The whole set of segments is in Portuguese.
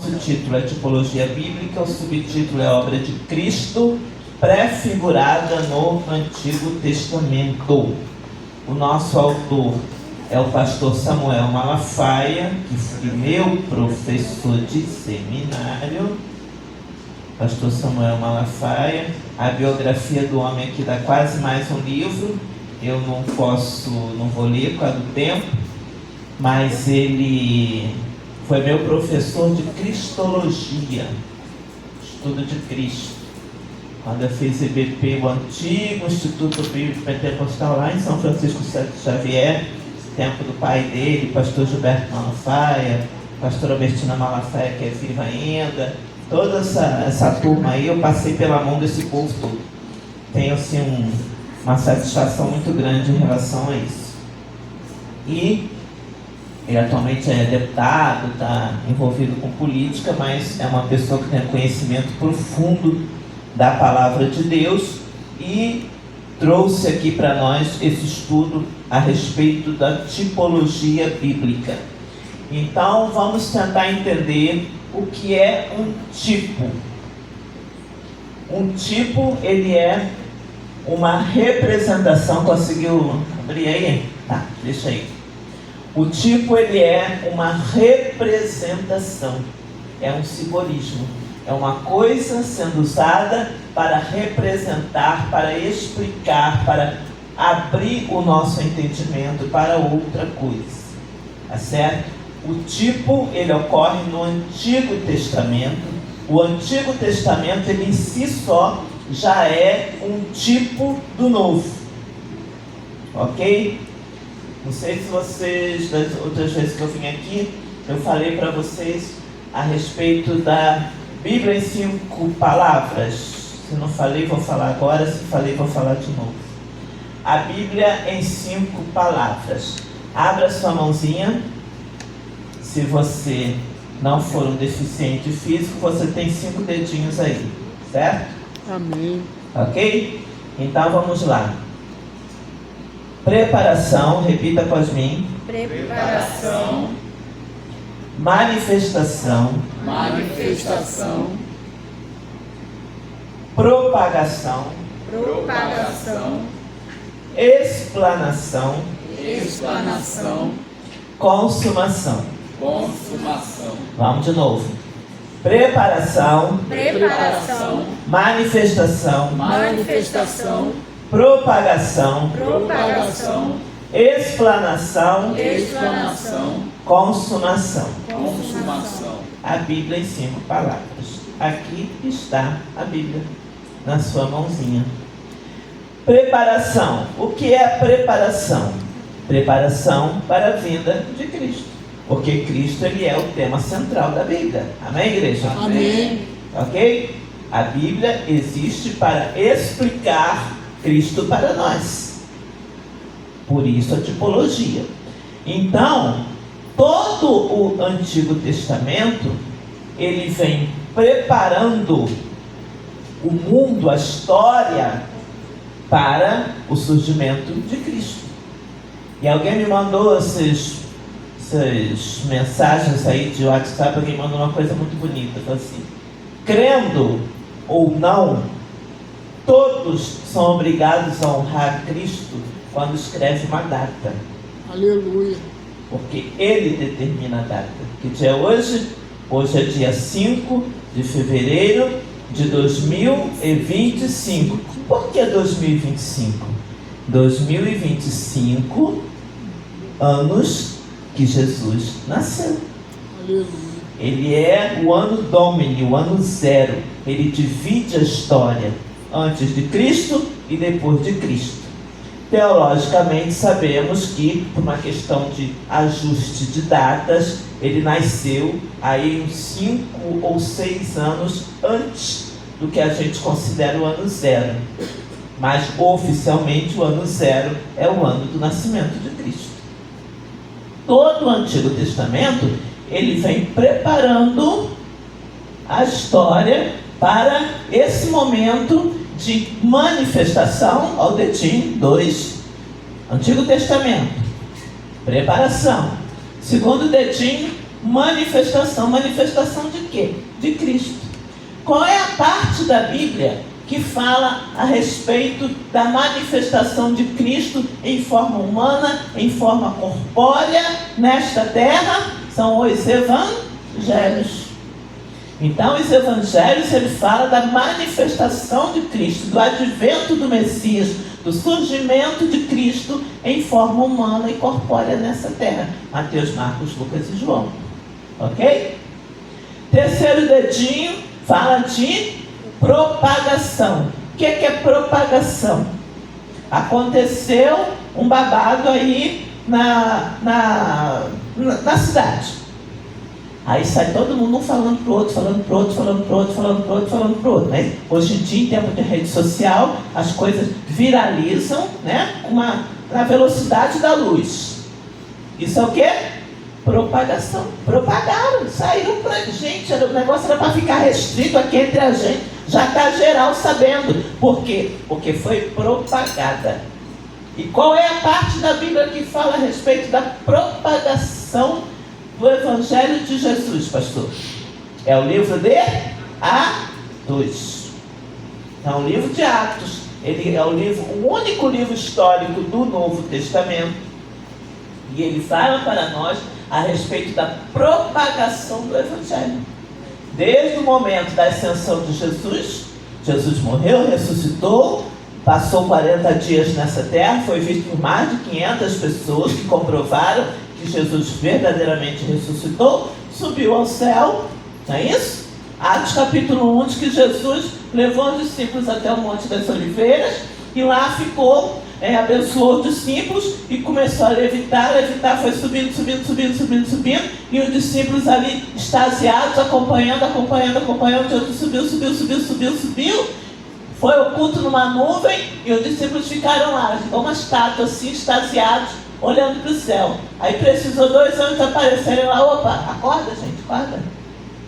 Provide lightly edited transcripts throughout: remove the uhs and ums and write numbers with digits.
O título é Tipologia Bíblica, o subtítulo é Obra de Cristo, prefigurada no Antigo Testamento. O nosso autor é o pastor Samuel Malafaia, que foi meu professor de seminário. Pastor Samuel Malafaia. A biografia do homem aqui dá quase mais um livro. Eu não vou ler por causa do tempo, mas ele foi meu professor de Cristologia, estudo de Cristo. Quando eu fiz IBP, o antigo Instituto Bíblico Pentecostal, lá em São Francisco Xavier, tempo do pai dele, pastor Gilberto Malafaia, pastora Albertina Malafaia, que é viva ainda, toda essa turma aí, eu passei pela mão desse povo todo. Tenho assim uma satisfação muito grande em relação a isso. E ele atualmente é deputado, está envolvido com política, mas é uma pessoa que tem conhecimento profundo da palavra de Deus e trouxe aqui para nós esse estudo a respeito da tipologia bíblica. Então vamos tentar entender o que é um tipo. Um tipo, ele é uma representação. Conseguiu abrir aí? Tá, deixa aí. O tipo, ele é uma representação, é um simbolismo, é uma coisa sendo usada para representar, para explicar, para abrir o nosso entendimento para outra coisa, tá certo? O tipo, ele ocorre no Antigo Testamento. O Antigo Testamento, ele em si só já é um tipo do Novo, ok? Não sei se vocês, das outras vezes que eu vim aqui, eu falei para vocês a respeito da Bíblia em 5 palavras. Se não falei, vou falar agora. Se falei, vou falar de novo. A Bíblia em 5 palavras. Abra sua mãozinha. Se você não for um deficiente físico, você tem 5 dedinhos aí, certo? Amém. Ok? Então vamos lá. Preparação, repita após mim. Preparação. Manifestação. Manifestação. Propagação. Propagação. Explanação. Explanação. Consumação. Consumação. Vamos de novo. Preparação. Preparação. Manifestação. Manifestação. Propagação. Propagação. Explanação. Explanação. Consumação. Consumação. A Bíblia em 5 palavras. Aqui está a Bíblia, na sua mãozinha. Preparação. O que é a preparação? Preparação para a vinda de Cristo. Porque Cristo, ele é o tema central da Bíblia. Amém, igreja? Amém. Ok? A Bíblia existe para explicar Cristo para nós. Por isso a tipologia. Então, todo o Antigo Testamento, ele vem preparando o mundo, a história, para o surgimento de Cristo. E alguém me mandou essas mensagens aí de WhatsApp. Alguém mandou uma coisa muito bonita, falou assim: crendo ou não, todos são obrigados a honrar Cristo quando escreve uma data. Aleluia. Porque Ele determina a data. Que dia é hoje? Hoje é dia 5 de fevereiro de 2025. Por que 2025? 2025 anos que Jesus nasceu. Aleluia. Ele é o ano Domini, o ano zero. Ele divide a história antes de Cristo e depois de Cristo. Teologicamente sabemos que, por uma questão de ajuste de datas, ele nasceu aí uns 5 ou 6 anos antes do que a gente considera o ano zero. Mas oficialmente o ano zero é o ano do nascimento de Cristo. Todo o Antigo Testamento, ele vem preparando a história para esse momento de manifestação. Ao dedinho, 2. Antigo Testamento, preparação. Segundo dedinho, manifestação. Manifestação de quê? De Cristo. Qual é a parte da Bíblia que fala a respeito da manifestação de Cristo em forma humana, em forma corpórea, nesta terra? São os evangelhos. Então, os evangelhos, ele fala da manifestação de Cristo, do advento do Messias, do surgimento de Cristo em forma humana e corpórea nessa terra. Mateus, Marcos, Lucas e João. Ok? Terceiro dedinho fala de propagação. O que é propagação? Aconteceu um babado aí na cidade. Aí sai todo mundo um falando pro outro, falando pro outro, falando pro outro, falando pro outro, falando pro outro, né? Hoje em dia, em tempo de rede social, as coisas viralizam, né? Na velocidade da luz. Isso é o quê? Propagação. Propagaram, saíram pra gente. O negócio era para ficar restrito aqui entre a gente. Já está geral sabendo. Por quê? Porque foi propagada. E qual é a parte da Bíblia que fala a respeito da propagação do Evangelho de Jesus, pastor? É o livro de Atos. É o livro de Atos. Ele é o único livro histórico do Novo Testamento. E ele fala para nós a respeito da propagação do Evangelho. Desde o momento da ascensão de Jesus, Jesus morreu, ressuscitou, passou 40 dias nessa terra, foi visto por mais de 500 pessoas que comprovaram que Jesus verdadeiramente ressuscitou, subiu ao céu, não é isso? Atos capítulo 1 diz que Jesus levou os discípulos até o Monte das Oliveiras e lá ficou, abençoou os discípulos e começou a levitar, foi subindo, e os discípulos ali extasiados, acompanhando, Jesus subiu, foi oculto numa nuvem e os discípulos ficaram lá, igual uma estátua assim, extasiados, olhando para o céu. Aí precisou 2 anjos aparecerem lá. Opa, acorda, gente, acorda.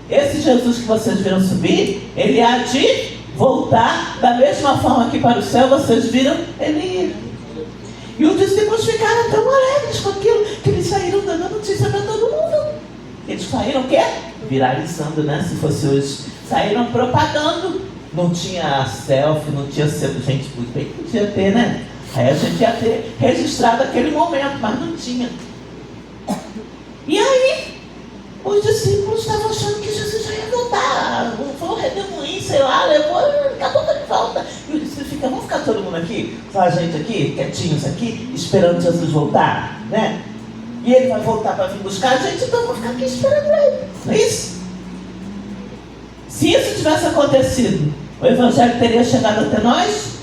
Esse Jesus que vocês viram subir, ele há de voltar da mesma forma que para o céu vocês viram ele ir. E os discípulos ficaram tão alegres com aquilo que eles saíram dando notícia para todo mundo. Eles saíram o quê? Viralizando, né? Se fosse hoje, saíram propagando. Não tinha selfie, não tinha gente, bem podia ter, né? Aí a gente ia ter registrado aquele momento, mas não tinha. E aí, os discípulos estavam achando que Jesus já ia voltar. Foi um redemoinho, sei lá, levou, daqui a pouco ele volta. E os discípulos ficam, vamos ficar todo mundo aqui, só a gente aqui, quietinhos aqui, esperando Jesus voltar, né? E ele vai voltar para vir buscar a gente, então vamos ficar aqui esperando ele. Não é isso? Se isso tivesse acontecido, o Evangelho teria chegado até nós?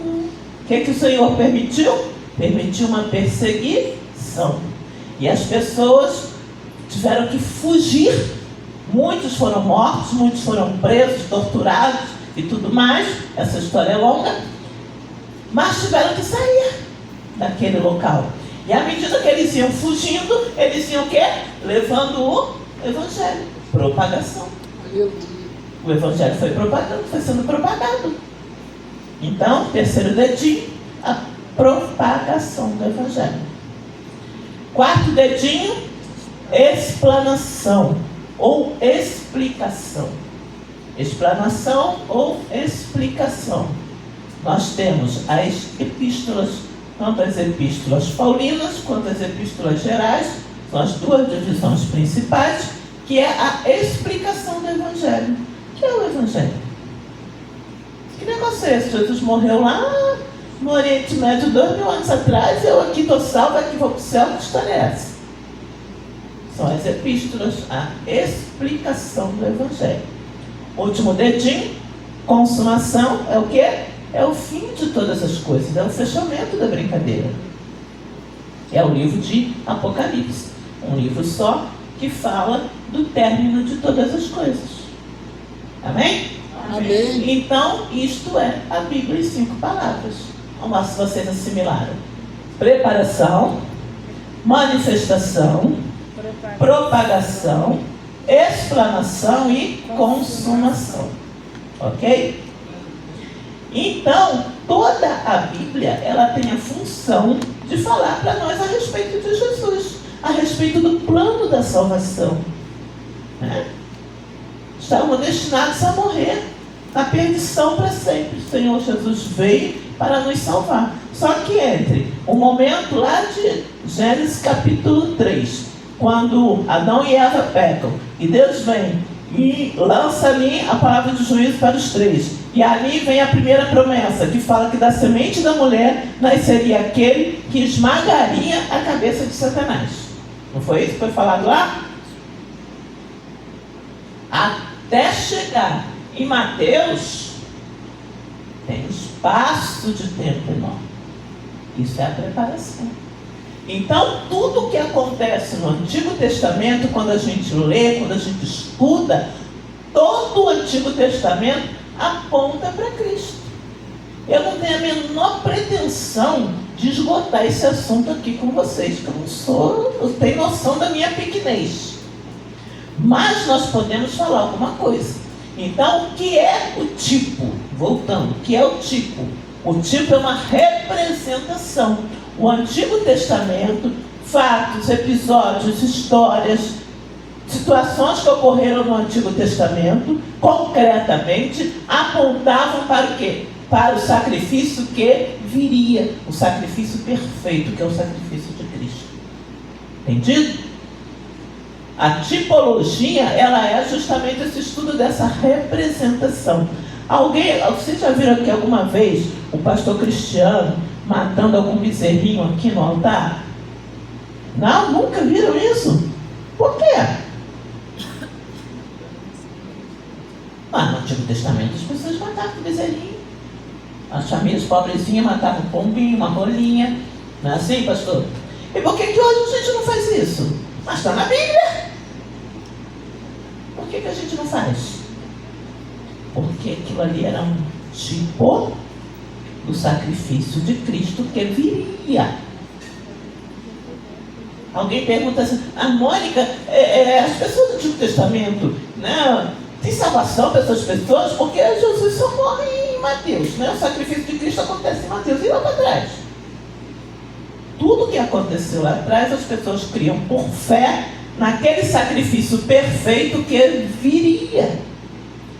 O que o Senhor permitiu? Permitiu uma perseguição. E as pessoas tiveram que fugir. Muitos foram mortos, muitos foram presos, torturados e tudo mais. Essa história é longa. Mas tiveram que sair daquele local. E à medida que eles iam fugindo, eles iam o quê? Levando o Evangelho. Propagação. O Evangelho foi propagando, foi sendo propagado. Então, terceiro dedinho, a propagação do Evangelho. Quarto dedinho, explanação ou explicação. Explanação ou explicação. Nós temos as epístolas, tanto as epístolas paulinas quanto as epístolas gerais, são as duas divisões principais, que é a explicação do Evangelho. O que é o Evangelho? Que negócio é esse? Jesus morreu lá no Oriente Médio 2000 anos atrás, eu aqui estou salvo, aqui vou para o céu, que história é essa? São as epístolas, a explicação do Evangelho. Último dedinho, consumação, é o quê? É o fim de todas as coisas, é o fechamento da brincadeira. É o livro de Apocalipse, um livro só que fala do término de todas as coisas. Amém? Amém. Então, isto é a Bíblia em 5 palavras. Vamos lá se vocês assimilaram. Preparação, manifestação, propagação, explanação e consumação. Ok? Então, toda a Bíblia, ela tem a função de falar para nós a respeito de Jesus. a respeito do plano da salvação. Né? Estavam destinados a morrer na perdição para sempre. O Senhor Jesus veio para nos salvar. Só que entre o momento lá de Gênesis capítulo 3, quando Adão e Eva pecam, e Deus vem e lança ali a palavra de juízo para os três, e ali vem a primeira promessa, que fala que da semente da mulher nasceria aquele que esmagaria a cabeça de Satanás. Não foi isso que foi falado lá? Até chegar em Mateus, tem um espaço de tempo enorme. Isso é a preparação. Então, tudo que acontece no Antigo Testamento, quando a gente lê, quando a gente estuda, todo o Antigo Testamento aponta para Cristo. Eu não tenho a menor pretensão de esgotar esse assunto aqui com vocês, que eu tenho noção da minha pequenez. Mas nós podemos falar alguma coisa. Então, o que é o tipo? Voltando, o que é o tipo? O tipo é uma representação. O Antigo Testamento, fatos, episódios, histórias, situações que ocorreram no Antigo Testamento, concretamente, apontavam para o quê? Para o sacrifício que viria, o sacrifício perfeito, que é o sacrifício de Cristo. Entendido? A tipologia, ela é justamente esse estudo dessa representação. Vocês já viram aqui alguma vez o pastor Cristiano matando algum bezerrinho aqui no altar? Não? Nunca viram isso? Por quê? No Antigo Testamento as pessoas matavam bezerrinho. As famílias pobrezinhas matavam um pombinho, uma rolinha. Não é assim, pastor? E por que hoje a gente não faz isso? Mas está na Bíblia. Por que a gente não faz? Porque aquilo ali era um tipo do sacrifício de Cristo que viria. Alguém pergunta assim, Mônica, as pessoas do Antigo Testamento, né, tem salvação para essas pessoas? Porque Jesus só morre em Mateus, né? O sacrifício de Cristo acontece em Mateus. E lá para trás? Tudo que aconteceu lá atrás, as pessoas criam por fé naquele sacrifício perfeito que viria.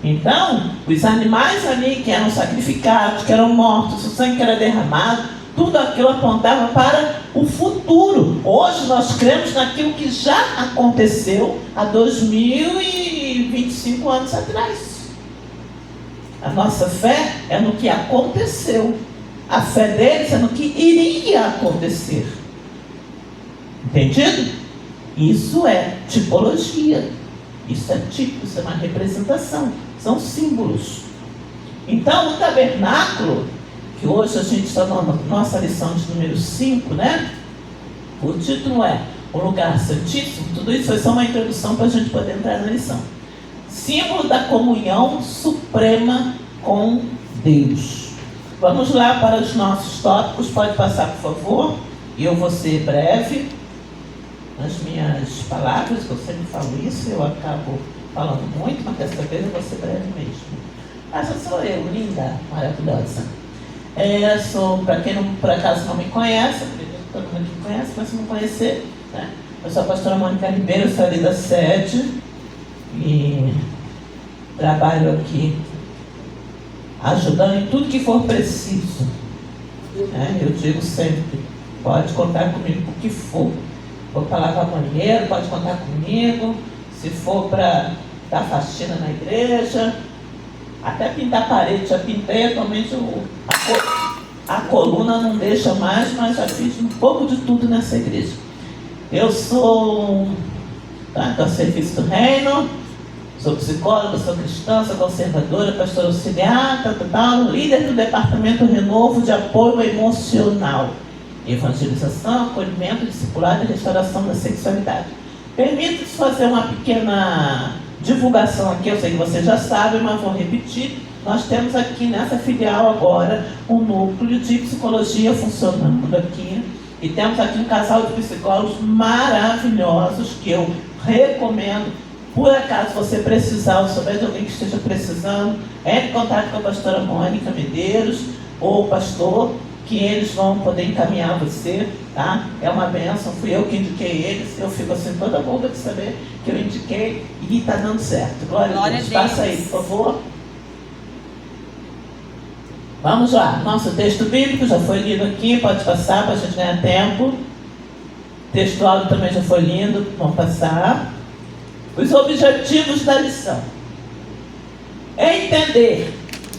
Então, os animais ali que eram sacrificados, que eram mortos, o sangue que era derramado, tudo aquilo apontava para o futuro. Hoje nós cremos naquilo que já aconteceu há 2025 anos atrás. A nossa fé é no que aconteceu. A fé deles é no que iria acontecer. Entendido? Isso é tipologia. Isso é tipo, isso é uma representação. São símbolos. Então, o tabernáculo, que hoje a gente está na nossa lição de número 5, né? O título é O Lugar Santíssimo. Tudo isso foi só uma introdução para a gente poder entrar na lição. Símbolo da comunhão suprema com Deus. Vamos lá para os nossos tópicos. Pode passar, por favor. E eu vou ser breve nas minhas palavras, que eu sempre falo isso, eu acabo falando muito, mas dessa vez eu vou ser breve mesmo. Essa sou eu, linda, maravilhosa. Para quem não, por acaso não me conhece, acredito que todo mundo me conhece, mas se não conhecer, né? Eu sou a pastora Mônica Ribeiro, sou ali da sede e trabalho aqui ajudando em tudo que for preciso. Né? Eu digo sempre, pode contar comigo por que for. For para lavar banheiro, pode contar comigo. Se for para dar faxina na igreja, até pintar a parede, já pintei. Atualmente a coluna não deixa mais, mas já fiz um pouco de tudo nessa igreja. Eu sou do serviço do reino, sou psicóloga, sou cristã, sou conservadora, pastora auxiliar, líder do departamento Renovo de apoio emocional, evangelização, acolhimento, discipulado e restauração da sexualidade. Permita-se fazer uma pequena divulgação aqui, eu sei que vocês já sabem, mas vou repetir. Nós temos aqui nessa filial agora um núcleo de psicologia funcionando aqui. E temos aqui um casal de psicólogos maravilhosos que eu recomendo. Por acaso você precisar, ou souber de alguém que esteja precisando, entre em contato com a pastora Mônica Medeiros ou o pastor, que eles vão poder encaminhar você, tá? É uma bênção, fui eu que indiquei eles, eu fico assim toda boba de saber que eu indiquei e está dando certo. Glória a Deus. Passa aí, por favor. Vamos lá, nosso texto bíblico já foi lido aqui, pode passar para a gente ganhar tempo. Textual também já foi lido, vamos passar. Os objetivos da lição é entender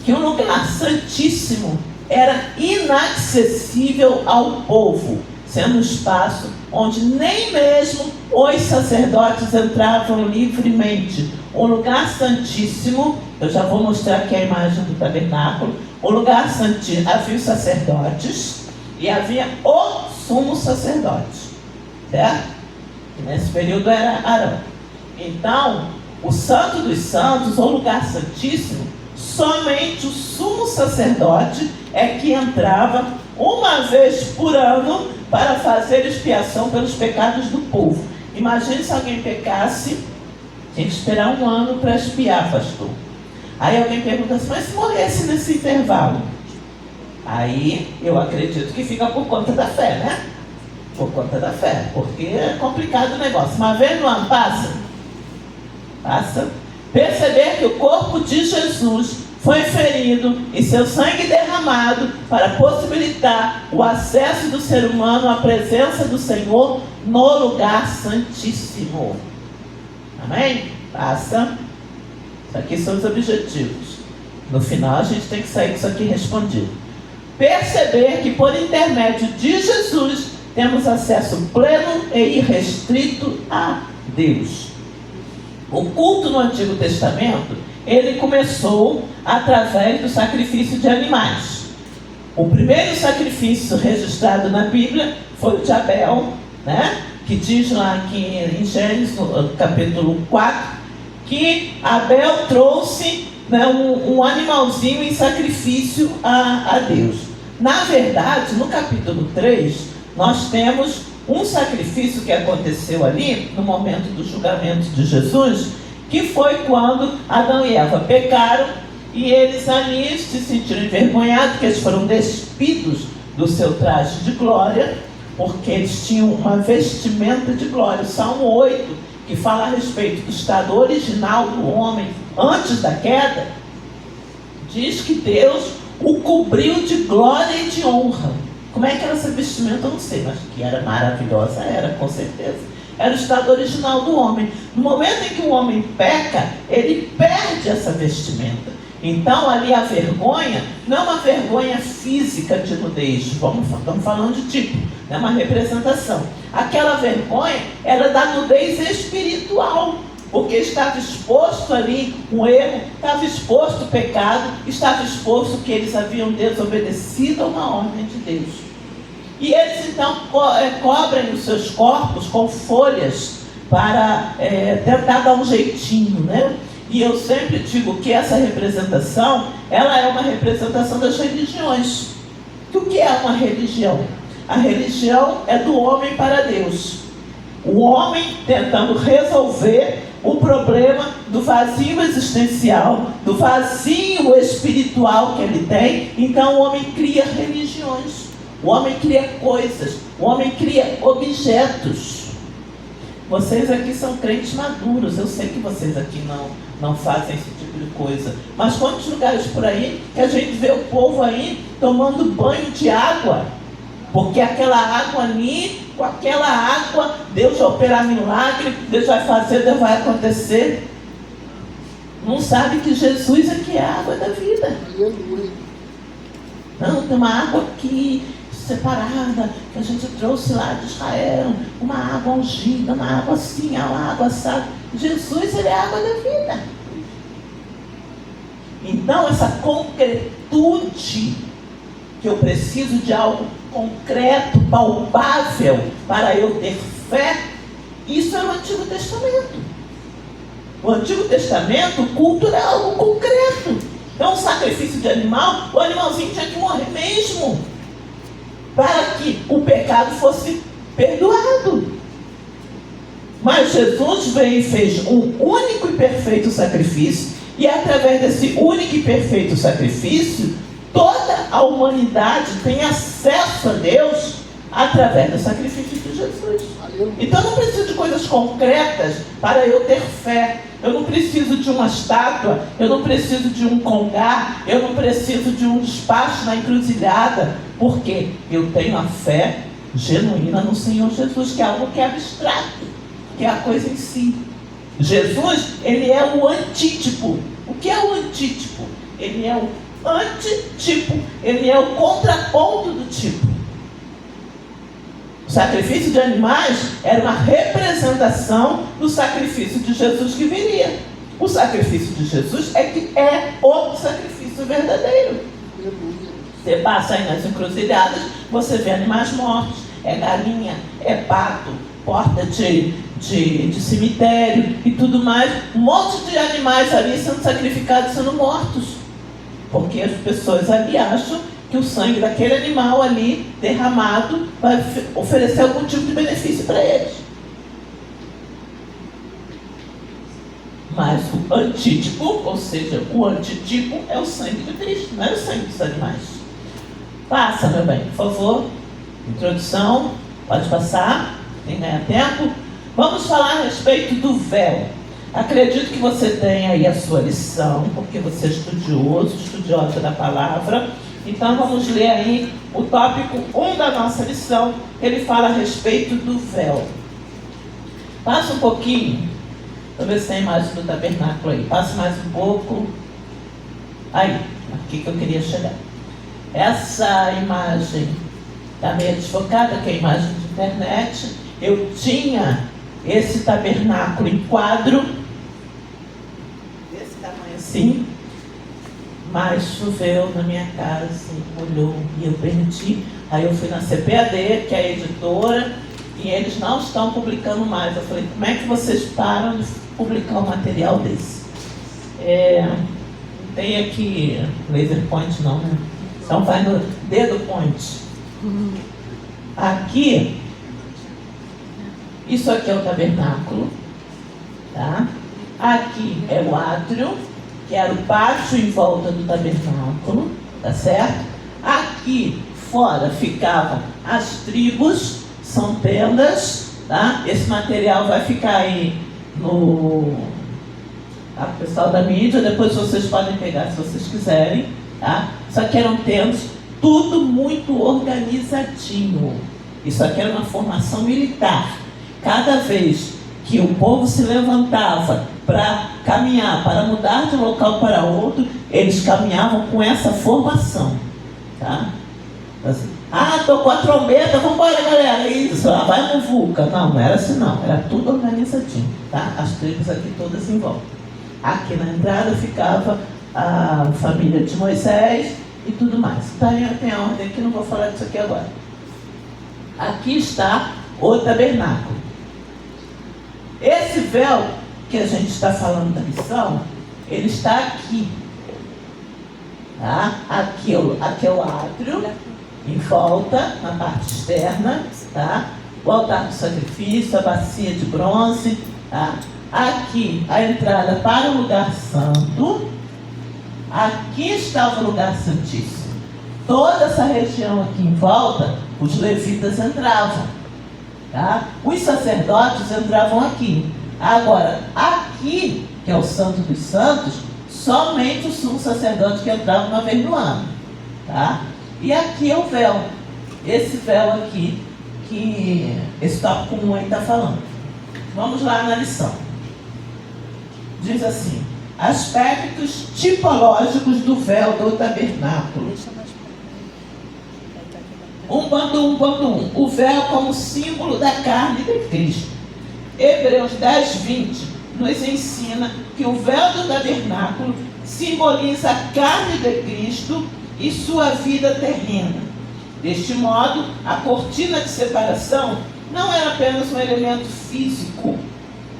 que o lugar santíssimo era inacessível ao povo, sendo um espaço onde nem mesmo os sacerdotes entravam livremente. O lugar santíssimo, eu já vou mostrar aqui a imagem do tabernáculo. O lugar santíssimo, havia os sacerdotes e havia o sumo sacerdote, certo? E nesse período era Arão. Então, o Santo dos Santos, o lugar santíssimo, somente o sumo sacerdote é que entrava uma vez por ano para fazer expiação pelos pecados do povo. Imagine se alguém pecasse, tinha que esperar um ano para expiar, pastor. Aí alguém pergunta assim, mas se morresse nesse intervalo? Aí eu acredito que fica por conta da fé, né? Por conta da fé, porque é complicado o negócio. Uma vez no ano passa. Perceber que o corpo de Jesus foi ferido e seu sangue derramado para possibilitar o acesso do ser humano à presença do Senhor no lugar santíssimo. Amém? Passa. Isso aqui são os objetivos. No final a gente tem que sair com isso aqui respondido. Perceber que por intermédio de Jesus temos acesso pleno e irrestrito a Deus. O culto no Antigo Testamento, ele começou através do sacrifício de animais. O primeiro sacrifício registrado na Bíblia foi o de Abel, né? Que diz lá aqui em Gênesis, no capítulo 4, que Abel trouxe, né, um animalzinho em sacrifício a Deus. Na verdade, no capítulo 3, nós temos um sacrifício que aconteceu ali, no momento do julgamento de Jesus, que foi quando Adão e Eva pecaram, e eles ali se sentiram envergonhados, porque eles foram despidos do seu traje de glória, porque eles tinham uma vestimenta de glória. O Salmo 8, que fala a respeito do estado original do homem antes da queda, diz que Deus o cobriu de glória e de honra. Como é que era essa vestimenta, eu não sei, mas que era maravilhosa, era, com certeza. Era o estado original do homem. No momento em que o homem peca, ele perde essa vestimenta. Então, ali a vergonha, não é uma vergonha física de nudez, estamos falando de tipo, é uma representação. Aquela vergonha era da nudez espiritual, porque estava exposto ali um erro, estava exposto o pecado, estava exposto que eles haviam desobedecido a uma ordem de Deus. E eles então cobrem os seus corpos com folhas para tentar dar um jeitinho, né? E eu sempre digo que essa representação, ela é uma representação das religiões. O que é uma religião? A religião é do homem para Deus. O homem tentando resolver o problema do vazio existencial, do vazio espiritual que ele tem. Então o homem cria religiões, o homem cria coisas, o homem cria objetos. Vocês aqui são crentes maduros, eu sei que vocês aqui não fazem esse tipo de coisa. Mas quantos lugares por aí que a gente vê o povo aí tomando banho de água? Porque aquela água ali, com aquela água, Deus vai operar milagre, Deus vai fazer, Deus vai acontecer. Não sabe que Jesus é que é a água da vida. Aleluia. Não, tem uma água aqui separada, que a gente trouxe lá de Israel, uma água ungida, uma água assim, uma água assada. Jesus, ele é a água da vida. Então, essa concretude, que eu preciso de algo concreto, palpável, para eu ter fé, isso é o Antigo Testamento. O Antigo Testamento, o culto era algo concreto. Então, o sacrifício de animal, o animalzinho tinha que morrer mesmo, para que o pecado fosse perdoado. Mas Jesus veio e fez um único e perfeito sacrifício, e através desse único e perfeito sacrifício, Toda a humanidade tem acesso a Deus através do sacrifício de Jesus. Aleluia. Então eu não preciso de coisas concretas para eu ter fé. Eu não preciso de uma estátua, eu não preciso de um congá, eu não preciso de um despacho na encruzilhada, porque eu tenho a fé genuína no Senhor Jesus, que é algo que é abstrato, que é a coisa em si. Jesus, ele é o antítipo. O que é o antítipo? Ele é o antitipo, ele é o contraponto do tipo. O sacrifício de animais era uma representação do sacrifício de Jesus que viria. O sacrifício de Jesus é que é o sacrifício verdadeiro. Aleluia. Você passa aí nas encruzilhadas, você vê animais mortos, é galinha, é pato, porta de cemitério e tudo mais. Um monte de animais ali sendo sacrificados, sendo mortos. Porque as pessoas ali acham que o sangue daquele animal ali derramado vai oferecer algum tipo de benefício para eles. Mas o antítipo, ou seja, o antitipo é o sangue de Cristo, não é o sangue dos animais. Passa, meu bem, por favor. Introdução, pode passar, tem que ganhar tempo. Vamos falar a respeito do véu. Acredito que você tem aí a sua lição, porque você é estudioso, estudiosa da palavra. Então vamos ler aí o tópico 1 da nossa lição. Ele fala a respeito do véu. Passa um pouquinho. Deixa eu ver se tem a imagem do tabernáculo aí. Passa mais um pouco. Aí, aqui que eu queria chegar. Essa imagem está meio desfocada, que é a imagem de internet. Eu tinha esse tabernáculo em quadro, desse tamanho assim, mas choveu na minha casa, molhou e eu perdi. Aí eu fui na CPAD, que é a editora, e eles não estão publicando mais. Eu falei, como é que vocês param de publicar um material desse? Não tem aqui laser point não, né? Então vai no dedo point. Aqui, isso aqui é o tabernáculo, tá? Aqui é o átrio, que era o pátio em volta do tabernáculo, tá certo? Aqui fora ficavam as tribos, são tendas, tá? Esse material vai ficar aí no... Tá? O pessoal da mídia, depois vocês podem pegar se vocês quiserem, tá? Isso aqui eram tendas, tudo muito organizadinho. Isso aqui era uma formação militar. Cada vez que o povo se levantava para caminhar, para mudar de um local para outro, eles caminhavam com essa formação, tá? Assim, tocou a trombeta, vamos embora, galera, isso, vai muvuca. Não era assim não, era tudo organizadinho, tá? As tribos aqui todas em volta. Aqui na entrada ficava a família de Moisés e tudo mais. Tá, tem a ordem aqui, não vou falar disso aqui agora. Aqui está o tabernáculo. Esse véu que a gente está falando da lição, ele está aqui. Tá? Aqui é o átrio, em volta, na parte externa. Tá? O altar do sacrifício, a bacia de bronze. Tá? Aqui a entrada para o lugar santo. Aqui estava o lugar santíssimo. Toda essa região aqui em volta, os levitas entravam. Tá? Os sacerdotes entravam aqui. Agora, aqui, que é o Santo dos Santos, somente o sumo sacerdote que entrava uma vez no ano. Tá? E aqui é o véu. Esse véu aqui, que esse tópico 1 aí está falando. Vamos lá na lição. Diz assim: aspectos tipológicos do véu do tabernáculo. 1.1.1. O véu como símbolo da carne de Cristo. Hebreus 10:20 nos ensina que o véu do tabernáculo simboliza a carne de Cristo e sua vida terrena. Deste modo, a cortina de separação não era apenas um elemento físico,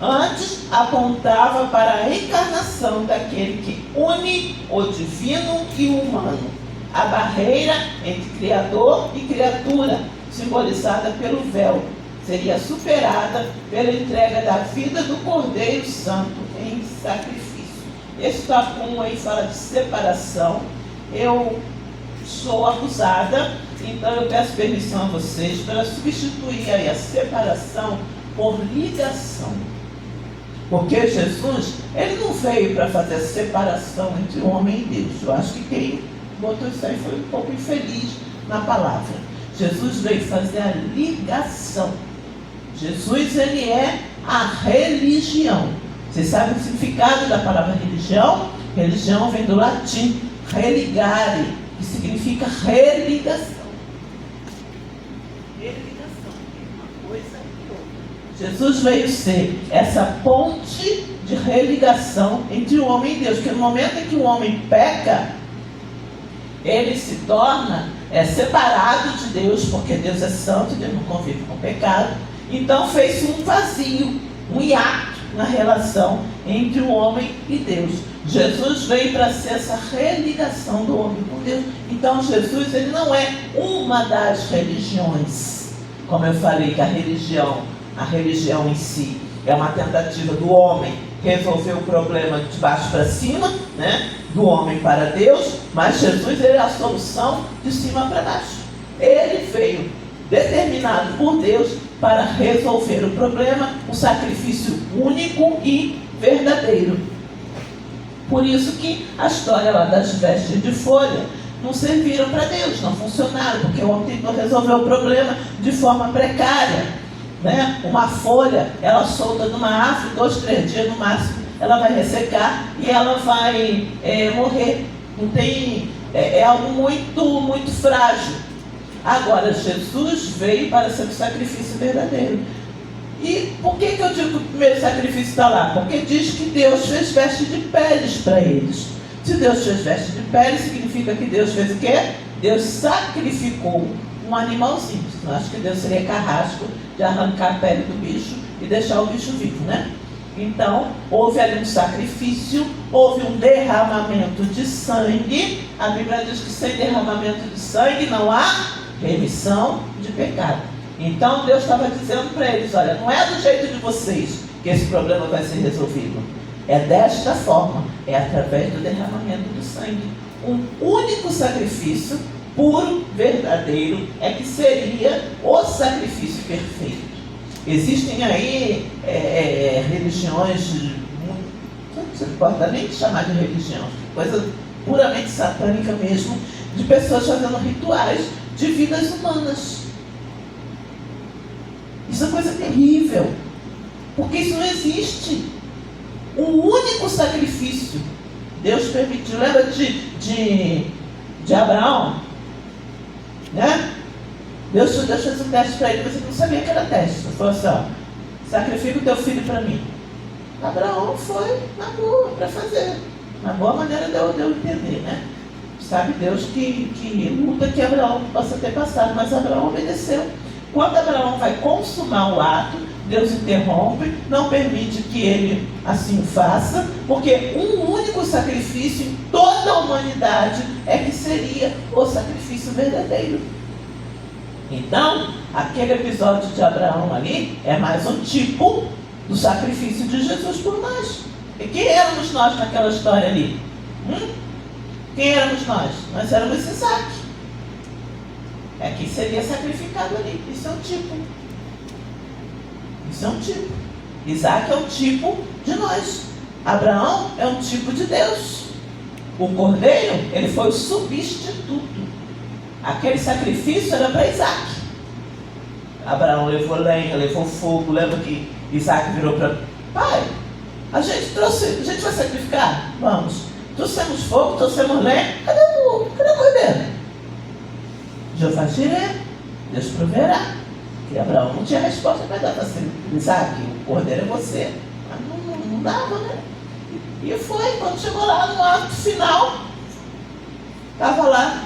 antes apontava para a encarnação daquele que une o divino e o humano. A barreira entre Criador e criatura, simbolizada pelo véu, seria superada pela entrega da vida do Cordeiro Santo em sacrifício. Esse tópico 1 aí fala de separação. Eu sou abusada, então eu peço permissão a vocês para substituir aí a separação por ligação. Porque Jesus, ele não veio para fazer a separação entre o homem e Deus. Eu acho que quem botou isso aí foi um pouco infeliz na palavra. Jesus veio fazer a ligação. Jesus, ele é a religião. Vocês sabem o significado da palavra religião? Religião vem do latim religare, que significa religação. Religação, uma coisa e outra. Jesus veio ser essa ponte de religação entre o homem e Deus. Porque no momento em que o homem peca, ele se torna separado de Deus, porque Deus é santo, Deus não convive com o pecado. Então fez-se um vazio, um hiato na relação entre o homem e Deus. Jesus veio para ser essa religação do homem com Deus. Então Jesus, ele não é uma das religiões. Como eu falei, que a religião em si é uma tentativa do homem resolver o problema de baixo para cima, né? Do homem para Deus, mas Jesus, ele é a solução de cima para baixo. Ele veio determinado por Deus para resolver o problema, um sacrifício único e verdadeiro. Por isso que a história lá das vestes de folha não serviram para Deus, não funcionaram, porque o homem tentou resolver o problema de forma precária, né? Uma folha, ela solta numa árvore, 2, 3 dias no máximo, ela vai ressecar e ela vai morrer. Não tem, é algo muito, muito frágil. Agora, Jesus veio para ser o sacrifício verdadeiro. E por que eu digo que o primeiro sacrifício está lá? Porque diz que Deus fez veste de peles para eles. Se Deus fez veste de peles, significa que Deus fez o quê? Deus sacrificou um animalzinho. Eu acho que Deus seria carrasco de arrancar a pele do bicho e deixar o bicho vivo, né? Então, houve ali um sacrifício, houve um derramamento de sangue. A Bíblia diz que sem derramamento de sangue não há remissão de pecado. Então Deus estava dizendo para eles: olha, não é do jeito de vocês que esse problema vai ser resolvido. É desta forma, é através do derramamento do sangue. Um único sacrifício, puro, verdadeiro, é que seria o sacrifício perfeito. Existem aí religiões, você não pode nem chamar de religião, coisa puramente satânica mesmo, de pessoas fazendo rituais de vidas humanas. Isso é coisa terrível, porque isso não existe. Um único sacrifício Deus permitiu. Lembra de Abraão? Né? Deus fez um teste para ele, mas ele não sabia que era teste. Ele falou assim: ó, sacrifica o teu filho para mim. Abraão foi na boa para fazer, na boa maneira de eu entender, né? Sabe Deus que luta que Abraão possa ter passado, mas Abraão obedeceu. Quando Abraão vai consumar o ato, Deus interrompe, não permite que ele assim o faça, porque um único sacrifício em toda a humanidade é que seria o sacrifício verdadeiro. Então, aquele episódio de Abraão ali é mais um tipo do sacrifício de Jesus por nós. E quem éramos nós naquela história ali? Quem éramos nós? Nós éramos Isaac. É que seria sacrificado ali. Isso é um tipo. Isso é um tipo. Isaac é um tipo de nós. Abraão é um tipo de Deus. O cordeiro, ele foi o substituto. Aquele sacrifício era para Isaac. Abraão levou lenha, levou fogo. Lembra que Isaac virou para pai? A gente vai sacrificar? Vamos. Trouxemos fogo, trouxemos lenha. Cadê o cordeiro? Jeová Jireh, Deus proverá. E Abraão não tinha resposta para dar. Assim, Isaac, o cordeiro é você. Mas não dava, né? E foi, quando chegou lá no ato final, estava lá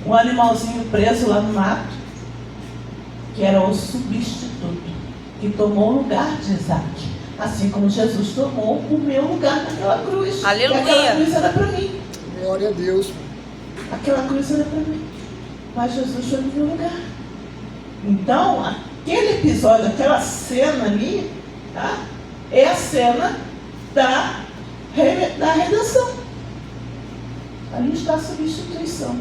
um animalzinho preso lá no mato, que era o substituto, que tomou o lugar de Isaac. Assim como Jesus tomou o meu lugar naquela cruz. Aleluia. E aquela cruz era para mim. Glória a Deus. Aquela cruz era para mim. Mas Jesus foi no meu lugar. Então, aquele episódio, aquela cena ali, tá? É a cena da redenção. Ali está a substituição.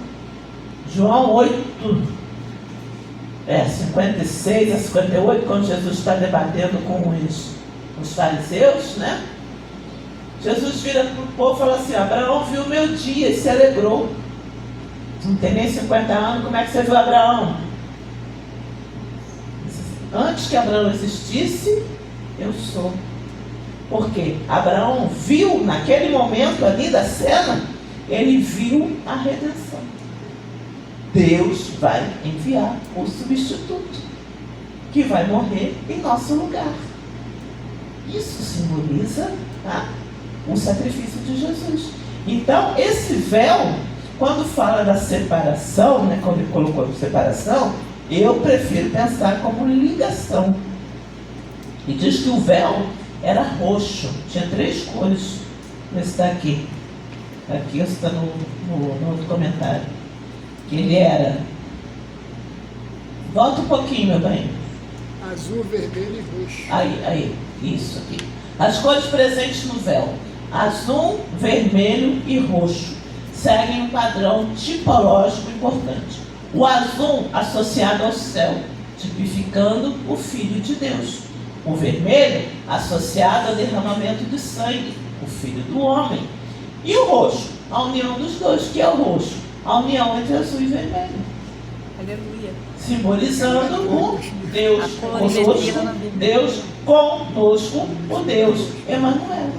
João 8, 56 a 58, quando Jesus está debatendo com os fariseus, né? Jesus vira para o povo e fala assim: Abraão viu o meu dia e se alegrou. Não tem nem 50 anos, como é que você viu Abraão? Antes que Abraão existisse, eu sou. Porque Abraão viu, naquele momento ali da cena, ele viu a redenção. Deus vai enviar o substituto, que vai morrer em nosso lugar. Isso simboliza o sacrifício de Jesus. Então, esse véu, quando fala da separação, né, quando ele colocou separação, eu prefiro pensar como ligação. E diz que o véu era roxo, tinha 3 cores. Esse daqui. Aqui está no outro comentário. Que ele era. Volta um pouquinho, meu bem. Azul, vermelho e roxo. Aí, isso aqui. As cores presentes no véu: azul, vermelho e roxo. Seguem um padrão tipológico importante. O azul associado ao céu, tipificando o Filho de Deus. O vermelho associado ao derramamento de sangue, o Filho do Homem. E o roxo, a união dos dois, que é o roxo, a união entre azul e vermelho. Aleluia. Simbolizando o Deus conosco, Deus conosco, o Deus Emanuel.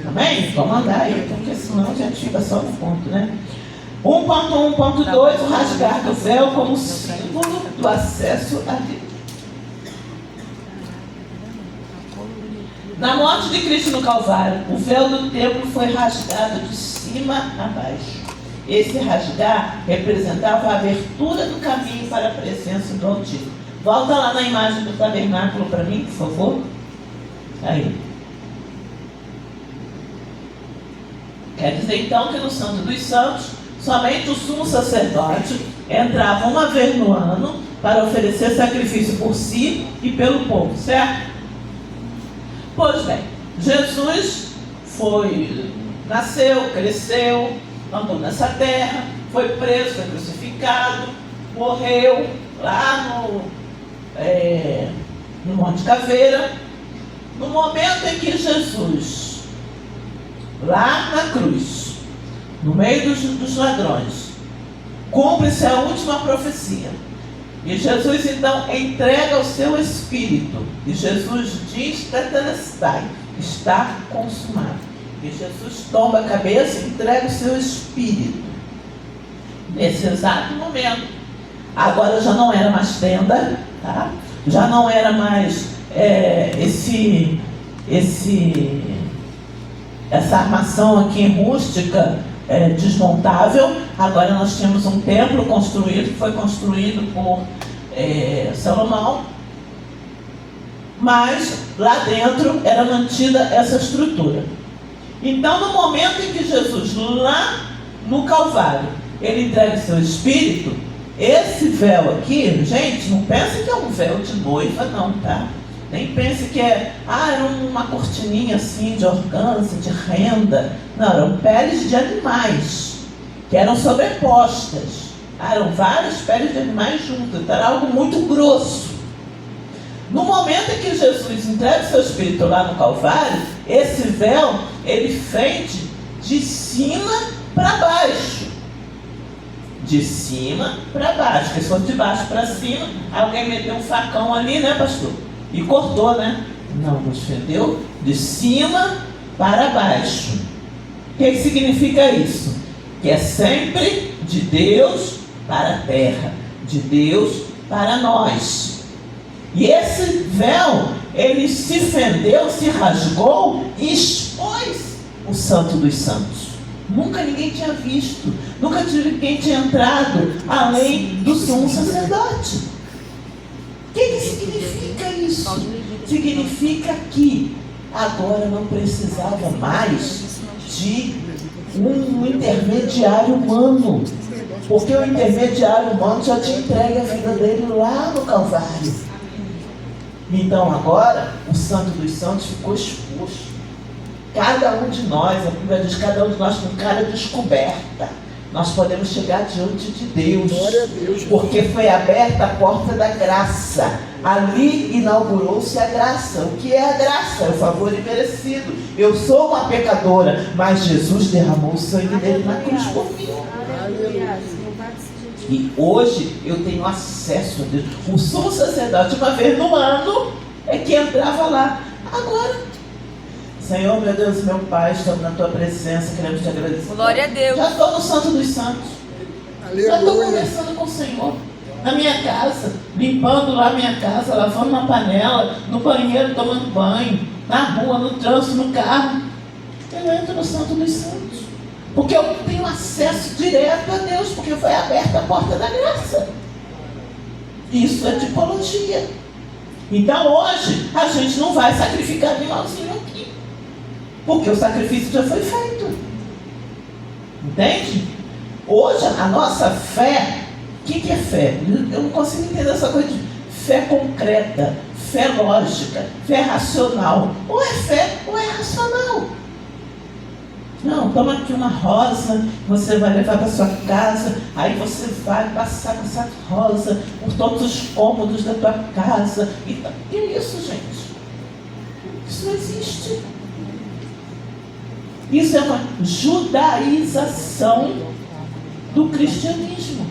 Amém? Vamos andar aí, porque senão a gente fica só no ponto, né? 1.1.2, o rasgar do véu como símbolo do acesso a Deus. Na morte de Cristo no Calvário, o véu do templo foi rasgado de cima a baixo. Esse rasgar representava a abertura do caminho para a presença do Altíssimo. Volta lá na imagem do tabernáculo para mim, por favor. Aí. Quer dizer então que no Santo dos Santos, somente o sumo sacerdote entrava uma vez no ano para oferecer sacrifício por si e pelo povo, certo? Pois bem, Jesus nasceu, cresceu, andou nessa terra, foi preso, foi crucificado, morreu lá no Monte Caveira. No momento em que Jesus, lá na cruz, no meio dos ladrões, cumpre-se a última profecia. E Jesus então entrega o seu espírito. E Jesus diz: tetelestai, está consumado. E Jesus tomba a cabeça e entrega o seu espírito. Nesse exato momento. Agora já não era mais tenda, tá? Já não era mais essa armação aqui rústica, desmontável. Agora nós tínhamos um templo construído, que foi construído por Salomão, mas lá dentro era mantida essa estrutura. Então, no momento em que Jesus, lá no Calvário, ele entrega o seu espírito, esse véu aqui, gente, não pense que é um véu de noiva, não, tá? Nem pense que era uma cortininha assim de organza, de renda. Não, eram peles de animais que eram sobrepostas. Eram várias peles de animais juntas. Então era algo muito grosso. No momento em que Jesus entrega o seu espírito lá no Calvário, esse véu, ele fende de cima para baixo. De cima para baixo. Porque se fosse de baixo para cima, alguém meteu um facão ali, né, pastor? E cortou, né? Não, nos fendeu de cima para baixo. O que significa isso? Que é sempre de Deus para a terra, de Deus para nós. E esse véu, ele se fendeu, se rasgou e expôs o Santo dos Santos. Nunca ninguém tinha visto, nunca ninguém tinha entrado além do sumo sacerdote. O que significa isso? Significa que agora não precisava mais de um intermediário humano, porque o intermediário humano já tinha entregue a vida dele lá no Calvário. Então agora o Santo dos Santos ficou exposto. Cada um de nós, a Bíblia diz, cada um de nós com cara descoberta. nós podemos chegar diante de Deus. Glória a Deus. Porque foi aberta a porta da graça. Ali inaugurou-se a graça. O que é a graça? É o favor imerecido. Eu sou uma pecadora, mas Jesus derramou o sangue dele na cruz por mim. E hoje eu tenho acesso a Deus. O sumo sacerdote, uma vez no ano, é que entrava lá. Agora, Senhor, meu Deus e meu Pai, estamos na tua presença, queremos te agradecer. Glória a Deus. Já estou no Santo dos Santos. Já estou Aleluia. conversando com o Senhor. Na minha casa, limpando lá a minha casa, lavando uma panela, no banheiro tomando banho, na rua, no trânsito, no carro. Eu entro no Santo dos Santos. Porque eu tenho acesso direto a Deus, porque foi aberta a porta da graça. Isso é tipologia. Então hoje a gente não vai sacrificar animalzinho aqui, porque o sacrifício já foi feito. Entende? Hoje a nossa fé, o que é fé? Eu não consigo entender essa coisa de fé concreta, fé lógica, fé racional. Ou é fé ou é racional. Não, toma aqui uma rosa, você vai levar para sua casa, aí você vai passar com essa rosa por todos os cômodos da tua casa. E que é isso, gente? Isso não existe. Isso é uma judaização do cristianismo.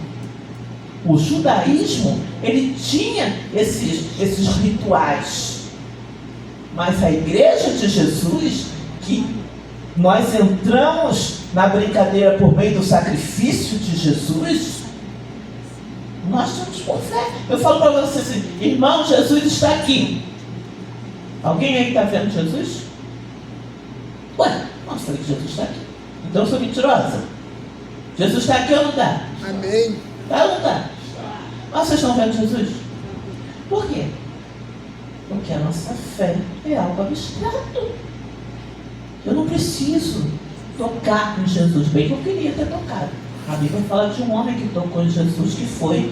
O judaísmo, ele tinha esses rituais. Mas a igreja de Jesus, que nós entramos na brincadeira por meio do sacrifício de Jesus, nós temos por fé. Eu falo para você assim, irmão, Jesus está aqui. Alguém aí está vendo Jesus? Ué, nossa, falei que Jesus está aqui. Então eu sou mentirosa. Jesus está aqui ou não está? Amém. Está ou não está? Mas vocês estão vendo Jesus? Por quê? Porque a nossa fé é algo abstrato. Eu não preciso tocar em Jesus, bem que eu queria ter tocado. A Bíblia fala de um homem que tocou em Jesus, que foi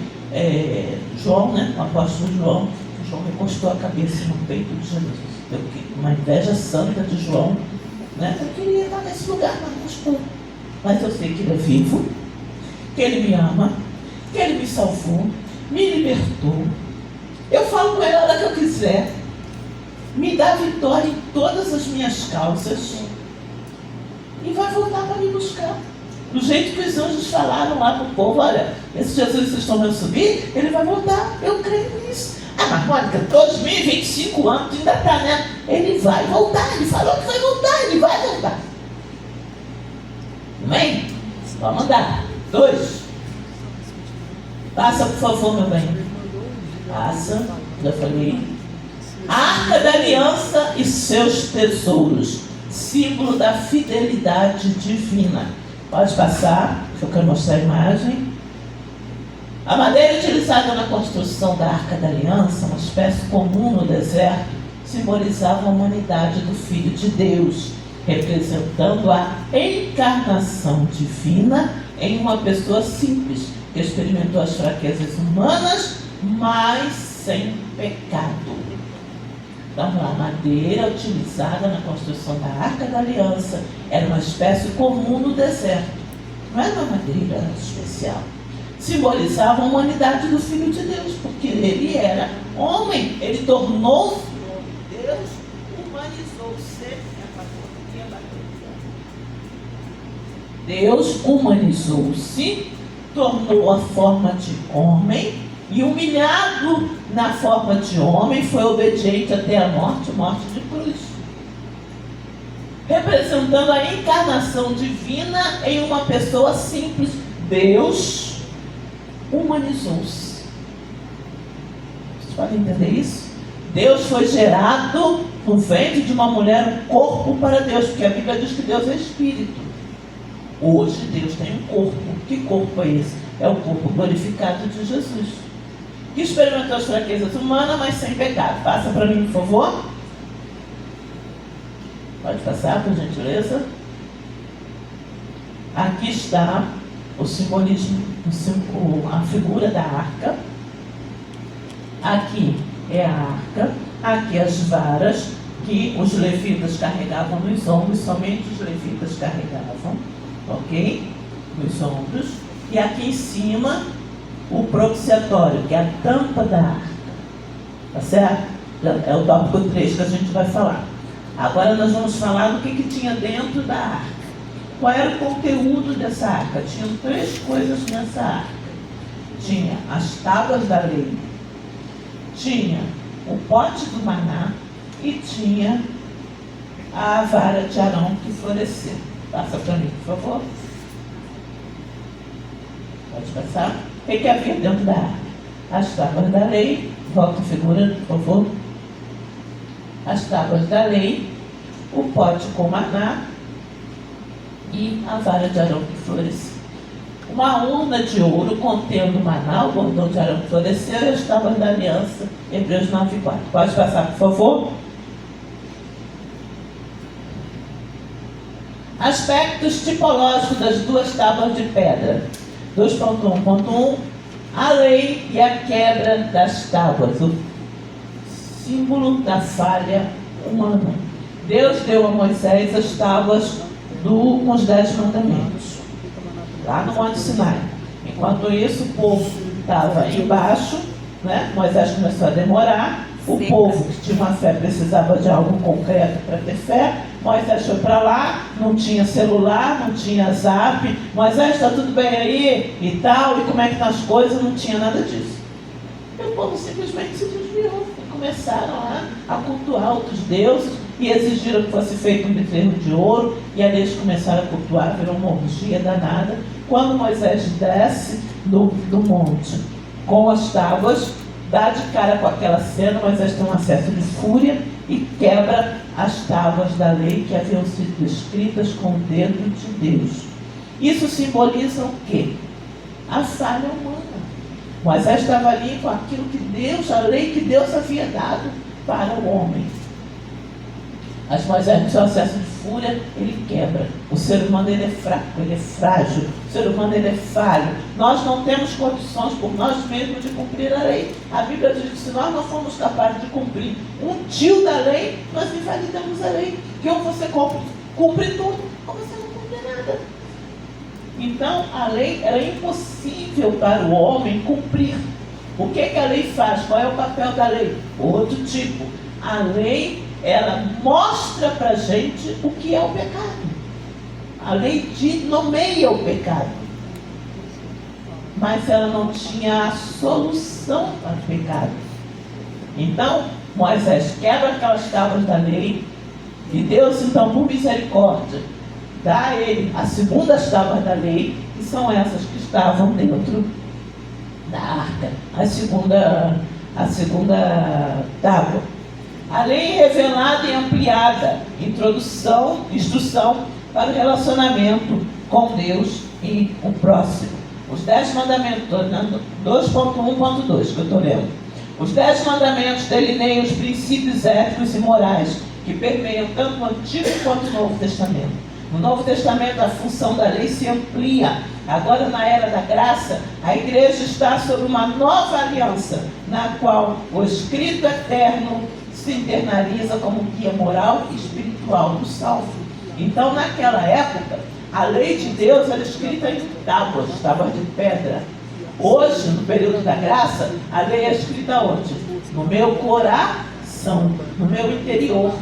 João, né? O apóstolo João. João recostou a cabeça no peito de Jesus. Uma inveja santa de João, né? Eu queria estar nesse lugar, mas eu sei que ele é vivo, que ele me ama, que ele me salvou, me libertou. Eu falo com ele a hora que eu quiser. Me dá vitória em todas as minhas causas e vai voltar para me buscar. Do jeito que os anjos falaram lá para o povo, olha, esse Jesus que vocês estão vendo subir, ele vai voltar. Eu creio nisso. Ah, mas Mônica, 2025 anos ainda está, né? Ele vai voltar, ele falou que vai voltar, ele vai voltar. Amém? Vamos andar. 2. Passa, por favor, meu bem. Passa, já falei. A Arca da Aliança e seus tesouros, símbolo da fidelidade divina. Pode passar, eu quero mostrar a imagem. A madeira utilizada na construção da Arca da Aliança, uma espécie comum no deserto, simbolizava a humanidade do Filho de Deus, representando a encarnação divina em uma pessoa simples, que experimentou as fraquezas humanas, mas sem pecado. Então, a madeira utilizada na construção da Arca da Aliança era uma espécie comum no deserto. Não era uma madeira especial. Simbolizava a humanidade do Filho de Deus, porque ele era homem. Ele tornou-se Deus, humanizou-se. Deus humanizou-se, tornou a forma de homem. E humilhado na forma de homem, foi obediente até a morte de cruz. Representando a encarnação divina em uma pessoa simples. Deus humanizou-se. Vocês podem entender isso? Deus foi gerado no ventre de uma mulher, um corpo para Deus, porque a Bíblia diz que Deus é espírito. Hoje Deus tem um corpo. Que corpo é esse? É o corpo glorificado de Jesus, que experimentou as fraquezas humanas, mas sem pecado. Passa para mim, por favor. Pode passar, por gentileza. Aqui está o simbolismo, a figura da arca. Aqui é a arca. Aqui as varas que os levitas carregavam nos ombros. Somente os levitas carregavam. Ok? nos ombros, e aqui em cima o propiciatório, que é a tampa da arca. Tá certo? É o tópico 3 que a gente vai falar. Agora nós vamos falar do que tinha dentro da arca. Qual era o conteúdo dessa arca? Tinham 3 coisas nessa arca. Tinha as tábuas da lei, tinha o pote do maná e tinha a vara de Arão que floresceu. Passa para mim, por favor. Pode passar. O que havia dentro da arca? As tábuas da lei. Volta a figura, por favor. As tábuas da lei, o pote com maná e a vara de Arão que floresceu. Uma urna de ouro contendo o maná, o bordão de Arão que floresceu e as tábuas da aliança. Hebreus 9:4. Pode passar, por favor. Aspectos tipológicos das 2 tábuas de pedra. 2.1.1. A lei e a quebra das tábuas. O símbolo da falha humana. Deus deu a Moisés as tábuas com os 10 mandamentos. Lá no Monte Sinai. Enquanto isso, o povo estava embaixo, né? Moisés começou a demorar. O povo que tinha uma fé precisava de algo concreto para ter fé. Moisés foi para lá, não tinha celular, não tinha zap. Moisés, está tudo bem aí? E tal, e como é que estão as coisas? Não tinha nada disso. E o povo simplesmente se desviou. E começaram a cultuar outros deuses e exigiram que fosse feito um bezerro de ouro. E ali eles começaram a cultuar, virou uma orgia danada. Quando Moisés desce do monte com as tábuas, dá de cara com aquela cena, Moisés tem um acesso de fúria e quebra as tábuas da lei que haviam sido escritas com o dedo de Deus. Isso simboliza o quê? A falha humana. Moisés estava ali com aquilo que Deus, a lei que Deus havia dado para o homem. Mas Moisés, no seu acesso de fúria, ele quebra. O ser humano, ele é fraco, ele é frágil. O ser humano, ele é falho. Nós não temos condições por nós mesmos de cumprir a lei. A Bíblia diz que se nós não formos capazes de cumprir um tio da lei, nós invalidamos a lei. Que ou você cumpre tudo, ou você não cumpre nada. Então, a lei era impossível para o homem cumprir. O que a lei faz? Qual é o papel da lei? Outro tipo. A lei, ela mostra para a gente o que é o pecado. A lei nomeia o pecado. Mas ela não tinha a solução para o pecado. Então, Moisés quebra aquelas tábuas da lei. E Deus, então, por misericórdia, dá a ele as segundas tábuas da lei, que são essas que estavam dentro da arca. A segunda tábua. A lei revelada e ampliada, instrução para o relacionamento com Deus e o próximo. Os 10 mandamentos, 2.1.2 que eu estou lendo. Os 10 mandamentos delineiam os princípios éticos e morais que permeiam tanto o Antigo quanto o Novo Testamento. No Novo Testamento, a função da lei se amplia. Agora, na era da graça, a igreja está sob uma nova aliança, na qual o escrito eterno se internaliza como guia moral e espiritual do salvo. Então, naquela época, a lei de Deus era escrita em tábuas de pedra. Hoje, no período da graça, a lei é escrita onde? No meu coração, no meu interior.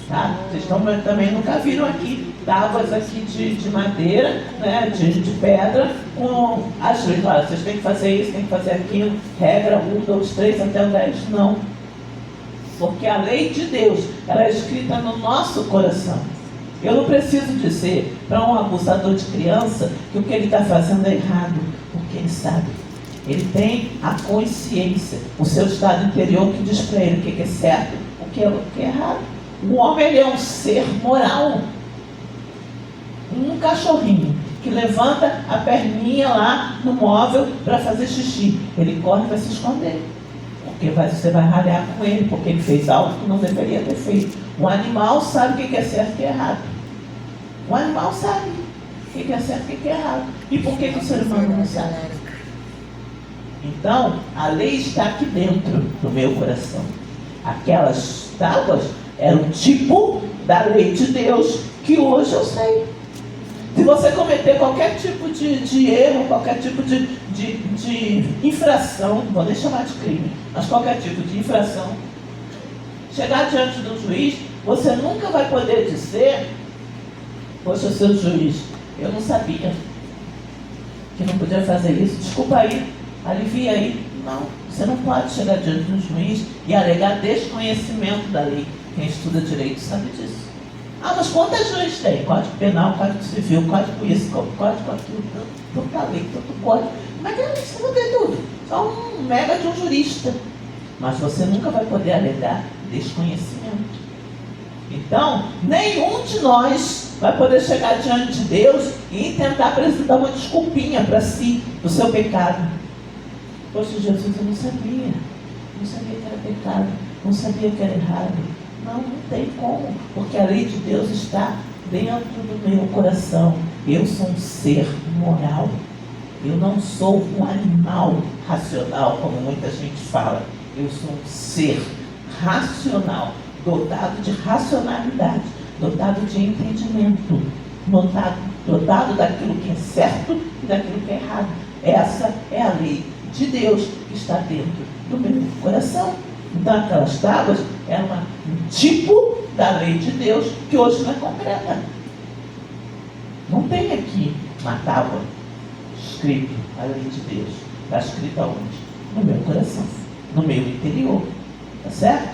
Tá? Vocês também nunca viram aqui tábuas aqui de madeira, né, de pedra, com as leis. Olha, vocês têm que fazer isso, têm que fazer aquilo, regra 1, 2, 3 até o 10. Não. Porque a lei de Deus, ela é escrita no nosso coração. Eu não preciso dizer para um abusador de criança que o que ele está fazendo é errado, porque ele sabe. Ele tem a consciência, o seu estado interior que diz para ele o que é certo, o que é errado. O homem, ele é um ser moral. Um cachorrinho que levanta a perninha lá no móvel para fazer xixi. Ele corre e vai se esconder. Porque você vai ralhar com ele, porque ele fez algo que não deveria ter feito. Um animal sabe o que é certo e o que é errado. Um animal sabe o que é certo e o que é errado. E por que o ser humano não sabe? Então, a lei está aqui dentro do meu coração. Aquelas tábuas eram tipo da lei de Deus que hoje eu sei. Se você cometer qualquer tipo de erro, qualquer tipo de infração, não vou nem chamar de crime, mas qualquer tipo de infração, chegar diante do juiz, você nunca vai poder dizer: poxa, seu juiz, eu não sabia que não podia fazer isso, desculpa aí, alivia aí. Não, você não pode chegar diante do juiz e alegar desconhecimento da lei. Quem estuda direito sabe disso. Ah, mas quantas leis tem? Código Penal, Código Civil, Código isso, Código aquilo, tanta lei, tanto código. Como é que você vai ter tudo? Só um mega de um jurista. Mas você nunca vai poder alegar desconhecimento. Então, nenhum de nós vai poder chegar diante de Deus e tentar apresentar uma desculpinha para si, do seu pecado. Poxa, Jesus, eu não sabia que era pecado, não sabia que era errado. Não tem como, porque a lei de Deus está dentro do meu coração. Eu sou um ser moral. Eu não sou um animal racional, como muita gente fala. Eu sou um ser racional, dotado de racionalidade, dotado de entendimento, dotado daquilo que é certo e daquilo que é errado. Essa é a lei de Deus que está dentro do meu coração. Então aquelas tábuas eram um tipo da lei de Deus que hoje não é concreta. Não tem aqui uma tábua escrito a lei de Deus. Está escrita onde? No meu coração, no meu interior. Tá certo?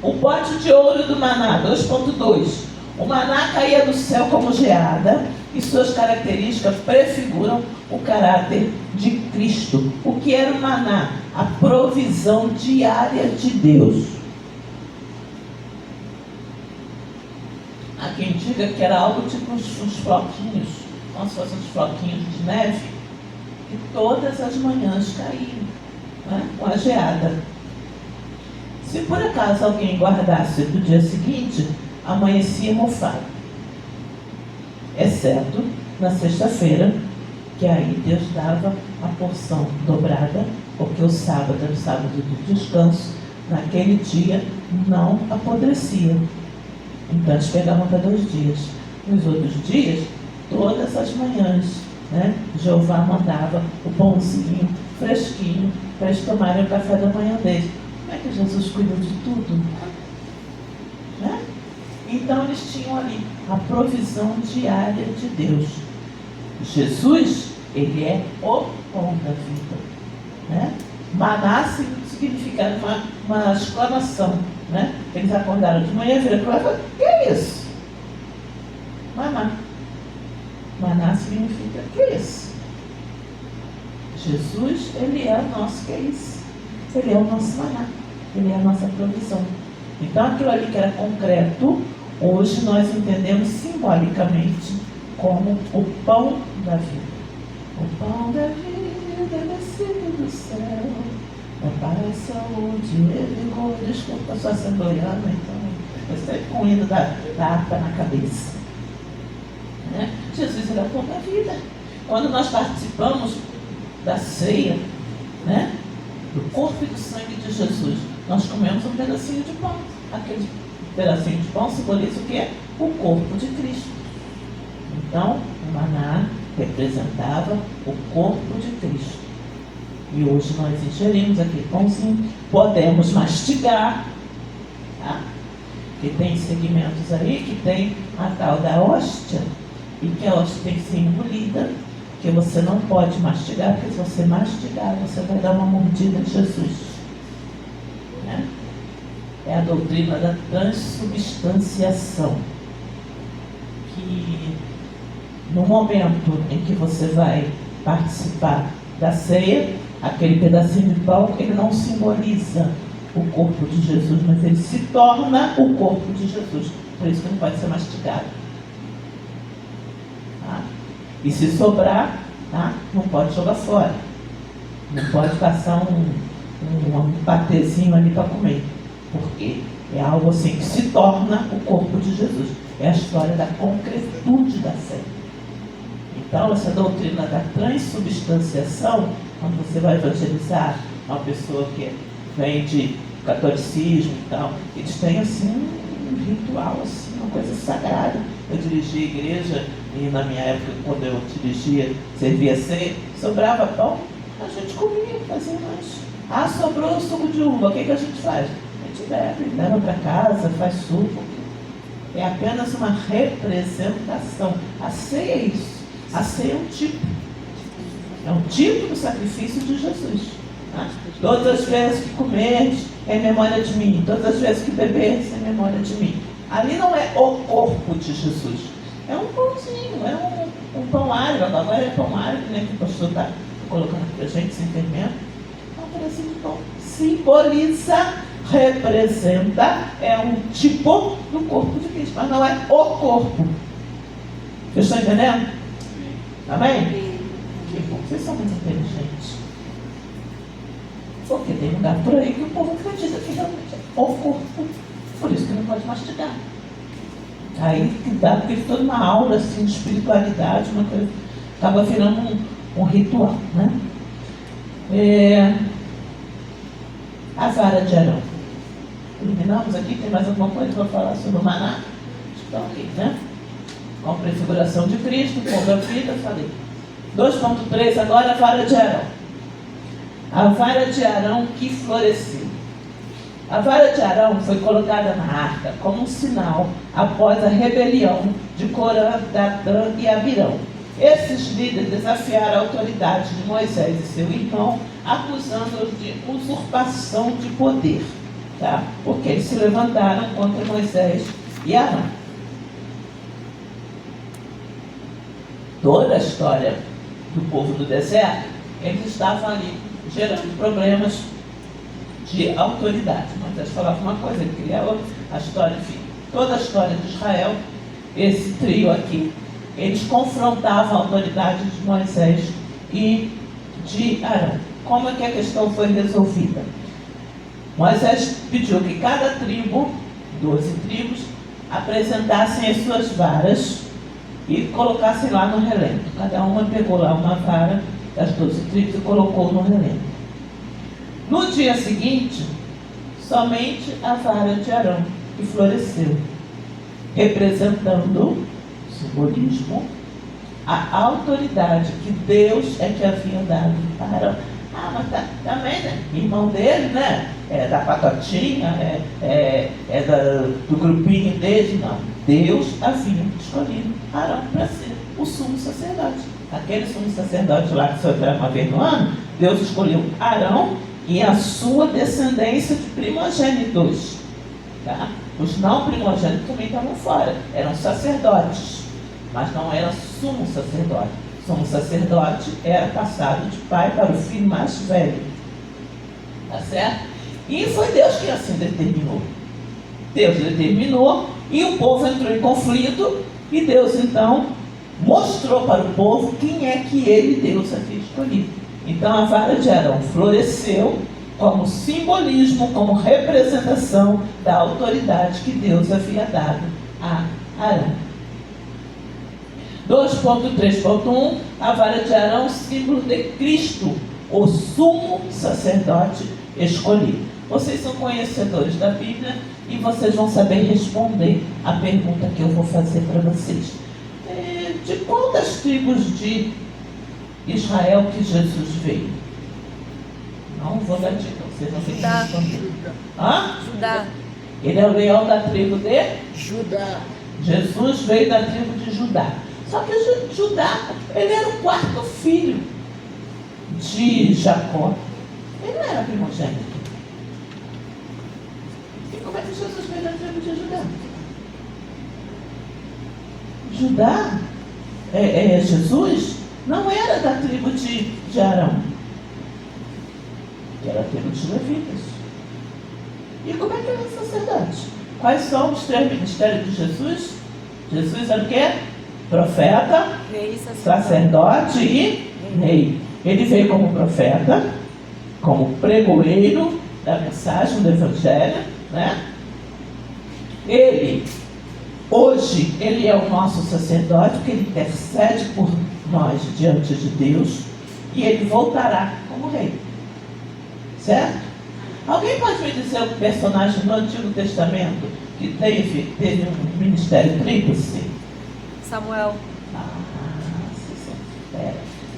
O pote de ouro do maná, 2.2. O maná caía do céu como geada e suas características prefiguram o caráter de Cristo. O que era o maná? A provisão diária de Deus. Há quem diga que era algo tipo uns floquinhos, como se fossem uns floquinhos de neve, que todas as manhãs caíam, né, com a geada. Se por acaso alguém guardasse do dia seguinte, amanhecia mofado. Exceto na sexta-feira, que aí Deus dava a porção dobrada, porque o sábado era o sábado do descanso, naquele dia não apodrecia. Então eles pegavam para 2 dias. Nos outros dias, todas as manhãs, né, Jeová mandava o pãozinho fresquinho para eles tomarem o café da manhã deles. Como é que Jesus cuida de tudo? Né? Então eles tinham ali a provisão diária de Deus. Jesus, ele é o pão da vida. Né? Maná significa uma exclamação. Né? Eles acordaram de manhã, viram para lá e falaram: que é isso? Maná. Maná significa que é isso? Jesus, ele é o nosso que é isso. Ele é o nosso maná. Ele é a nossa provisão. Então aquilo ali que era concreto, hoje nós entendemos simbolicamente como o pão da vida. O pão da vida descido do céu, é para a saúde e vigor. Desculpa, eu sou assembleiana, então eu sempre com o hino da harpa na cabeça. Né? Jesus era o pão da vida. Quando nós participamos da ceia, né, do corpo e do sangue de Jesus, nós comemos um pedacinho de pão. Aquele pedacinho de pão simboliza o quê? O corpo de Cristo. Então, o maná representava o corpo de Cristo. E hoje nós ingerimos aquele pãozinho, podemos mastigar, tá? Que tem segmentos aí, que tem a tal da hóstia, e que a hóstia tem que ser engolida, que você não pode mastigar, porque se você mastigar, você vai dar uma mordida em Jesus. Né? É a doutrina da transubstanciação, que no momento em que você vai participar da ceia, aquele pedacinho de pão, ele não simboliza o corpo de Jesus, mas ele se torna o corpo de Jesus. Por isso que não pode ser mastigado. Tá? E se sobrar, tá, não pode jogar fora. Não pode passar um patezinho ali para comer. Porque é algo assim que se torna o corpo de Jesus. É a história da concretude da fé. Então, essa doutrina da transubstanciação, quando você vai evangelizar uma pessoa que vem de catolicismo e tal, eles têm assim um ritual, assim, uma coisa sagrada, eu dirigia a igreja e na minha época, quando eu dirigia, servia ceia, sobrava pão, a gente comia, fazia lanche. Ah, sobrou suco de uva, o que a gente faz? A gente bebe, leva para casa, faz suco. É apenas uma representação. A ceia é isso. A ceia é um tipo. É um tipo do sacrifício de Jesus. Tá? Todas as vezes que comeres, é em memória de mim. Todas as vezes que beberes, é em memória de mim. Ali não é o corpo de Jesus. É um pãozinho, é um pão árabe. Agora é pão árabe, né? Que o pastor está colocando aqui para a gente, sem fermento. É um pedacinho de pão. Simboliza, representa, é um tipo do corpo de Cristo, mas não é o corpo. Vocês estão entendendo? Amém? Que bom, vocês são muito inteligentes. Porque tem lugar por aí que o povo acredita que realmente é o corpo. Por isso que não pode mastigar. Aí que dá, porque toda uma aula assim, de espiritualidade, uma coisa, acaba virando um ritual, né? A vara de Arão. Terminamos aqui, tem mais alguma coisa para falar sobre o maná? Estão aqui, né? Com a prefiguração de Cristo, com a vida, falei. 2.3, agora a vara de Arão. A vara de Arão que floresceu. A vara de Arão foi colocada na arca como um sinal após a rebelião de Corã, Datã e Abirão. Esses líderes desafiaram a autoridade de Moisés e seu irmão, acusando-os de usurpação de poder, tá? Porque eles se levantaram contra Moisés e Arão. Toda a história do povo do deserto, eles estavam ali gerando problemas de autoridade. Moisés falava uma coisa, ele queria outra. A história, enfim, toda a história de Israel, esse trio aqui, eles confrontavam a autoridade de Moisés e de Arão. Como é que a questão foi resolvida? Moisés pediu que cada tribo, 12 tribos, apresentassem as suas varas e colocassem lá no relento. Cada uma pegou lá uma vara das 12 tribos e colocou no relento. No dia seguinte, somente a vara de Arão, que floresceu, representando simbolismo, a autoridade que Deus é que havia dado para Arão. Ah, mas também, né? Irmão dele, né? É da patotinha, do grupinho dele, não. Deus havia escolhido Arão para ser o sumo sacerdote. Aquele sumo sacerdote lá que só entrava uma vez no ano, Deus escolheu Arão e a sua descendência de primogênitos. Tá? Os não primogênitos também estavam fora, eram sacerdotes, mas não era sumo sacerdote. Sumo sacerdote era passado de pai para o filho mais velho. Tá certo? E foi Deus que assim determinou. Deus determinou e o povo entrou em conflito e Deus então mostrou para o povo quem é que ele, Deus, havia escolhido. Então a vara de Arão floresceu como simbolismo, como representação da autoridade que Deus havia dado a Arão. 2.3.1, a vara de Arão, símbolo de Cristo, o sumo sacerdote escolhido. Vocês são conhecedores da Bíblia e vocês vão saber responder a pergunta que eu vou fazer para vocês. De qual das tribos de Israel que Jesus veio? Não vou dar dica, vocês vão ter que responder. Hã? Judá. Ele é o leão da tribo de Judá. Jesus veio da tribo de Judá. Só que Judá, ele era o quarto filho de Jacó. Ele não era primogênito. E como é que Jesus veio da tribo de Judá? Judá, Jesus, não era da tribo de Arão, que era a tribo de Levitas. E como é que ele é sacerdote? Quais são os três ministérios de Jesus? Jesus era o quê? Profeta, Rei, sacerdote e rei. Ele veio como profeta, como pregoeiro da mensagem do Evangelho, né? Hoje, ele é o nosso sacerdote, porque ele intercede por nós diante de Deus, e ele voltará como rei. Certo? Alguém pode me dizer um personagem no Antigo Testamento que teve um ministério tríplice? Samuel.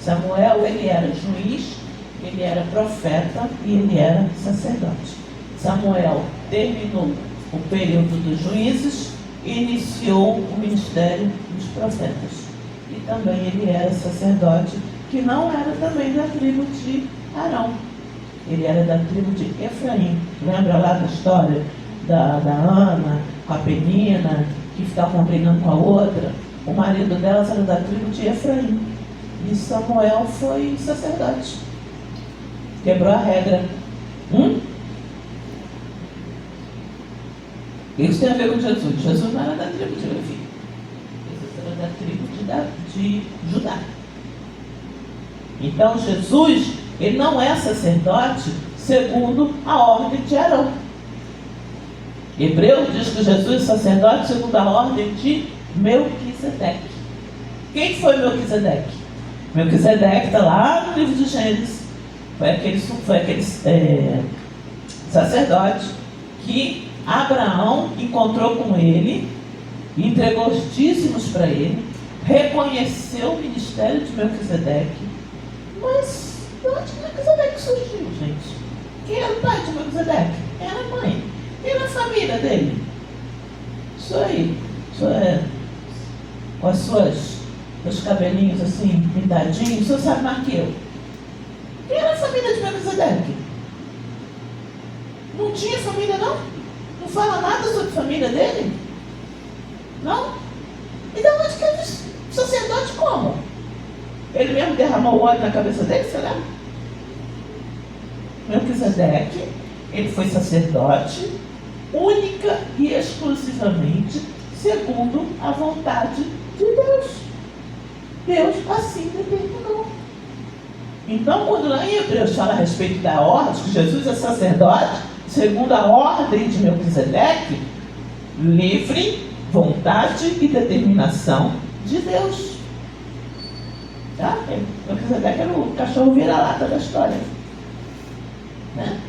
Samuel, ele era juiz, ele era profeta e ele era sacerdote. Samuel terminou o período dos juízes e iniciou o ministério dos profetas. E também ele era sacerdote, que não era também da tribo de Arão. Ele era da tribo de Efraim. Lembra lá da história da Ana com a Penina, que ficavam brigando com a outra? O marido delas era da tribo de Efraim. E Samuel foi sacerdote. Quebrou a regra. Isso tem a ver com Jesus. Jesus não era da tribo de Levi. Jesus era da tribo de Judá. Então Jesus, ele não é sacerdote segundo a ordem de Arão. Hebreus diz que Jesus é sacerdote segundo a ordem de Melquisedeque. Quem foi Melquisedeque? Melquisedeque está lá no livro de Gênesis. Foi aquele sacerdote que Abraão encontrou com ele, entregou os dízimos para ele, reconheceu o ministério de Melquisedeque. Mas de onde Melquisedeque surgiu, gente? Quem era o pai de Melquisedeque? Era a mãe. Quem era a família dele? Isso aí. Isso é, com os cabelinhos assim, pintadinhos. O senhor sabe mais que eu. Quem era a família de Melquisedeque? Não tinha família, não? Não fala nada sobre a família dele? Não? Então onde que ele sacerdote como? Ele mesmo derramou o óleo na cabeça dele, será? Melquisedeque, ele foi sacerdote única e exclusivamente segundo a vontade de Deus. Deus assim determinou. Então, quando lá em Hebreus fala a respeito da ordem, que Jesus é sacerdote, segundo a ordem de Melquisedeque, livre, vontade e determinação de Deus. Tá? Melquisedeque era o cachorro vira-lata da história. Né?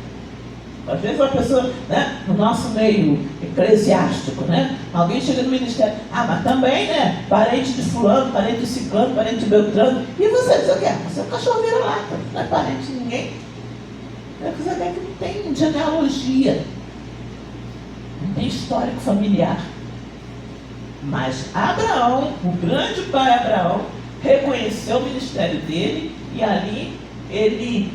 Às vezes uma pessoa, né, no nosso meio eclesiástico, né, alguém chega no ministério, mas também, né, parente de fulano, parente de ciclano, parente de beltrano, e você diz o quê? Você é um cachorro vira-lata, não é parente de ninguém. Melquisedeque não tem genealogia, não tem histórico familiar. Mas Abraão, o grande pai Abraão, reconheceu o ministério dele e ali ele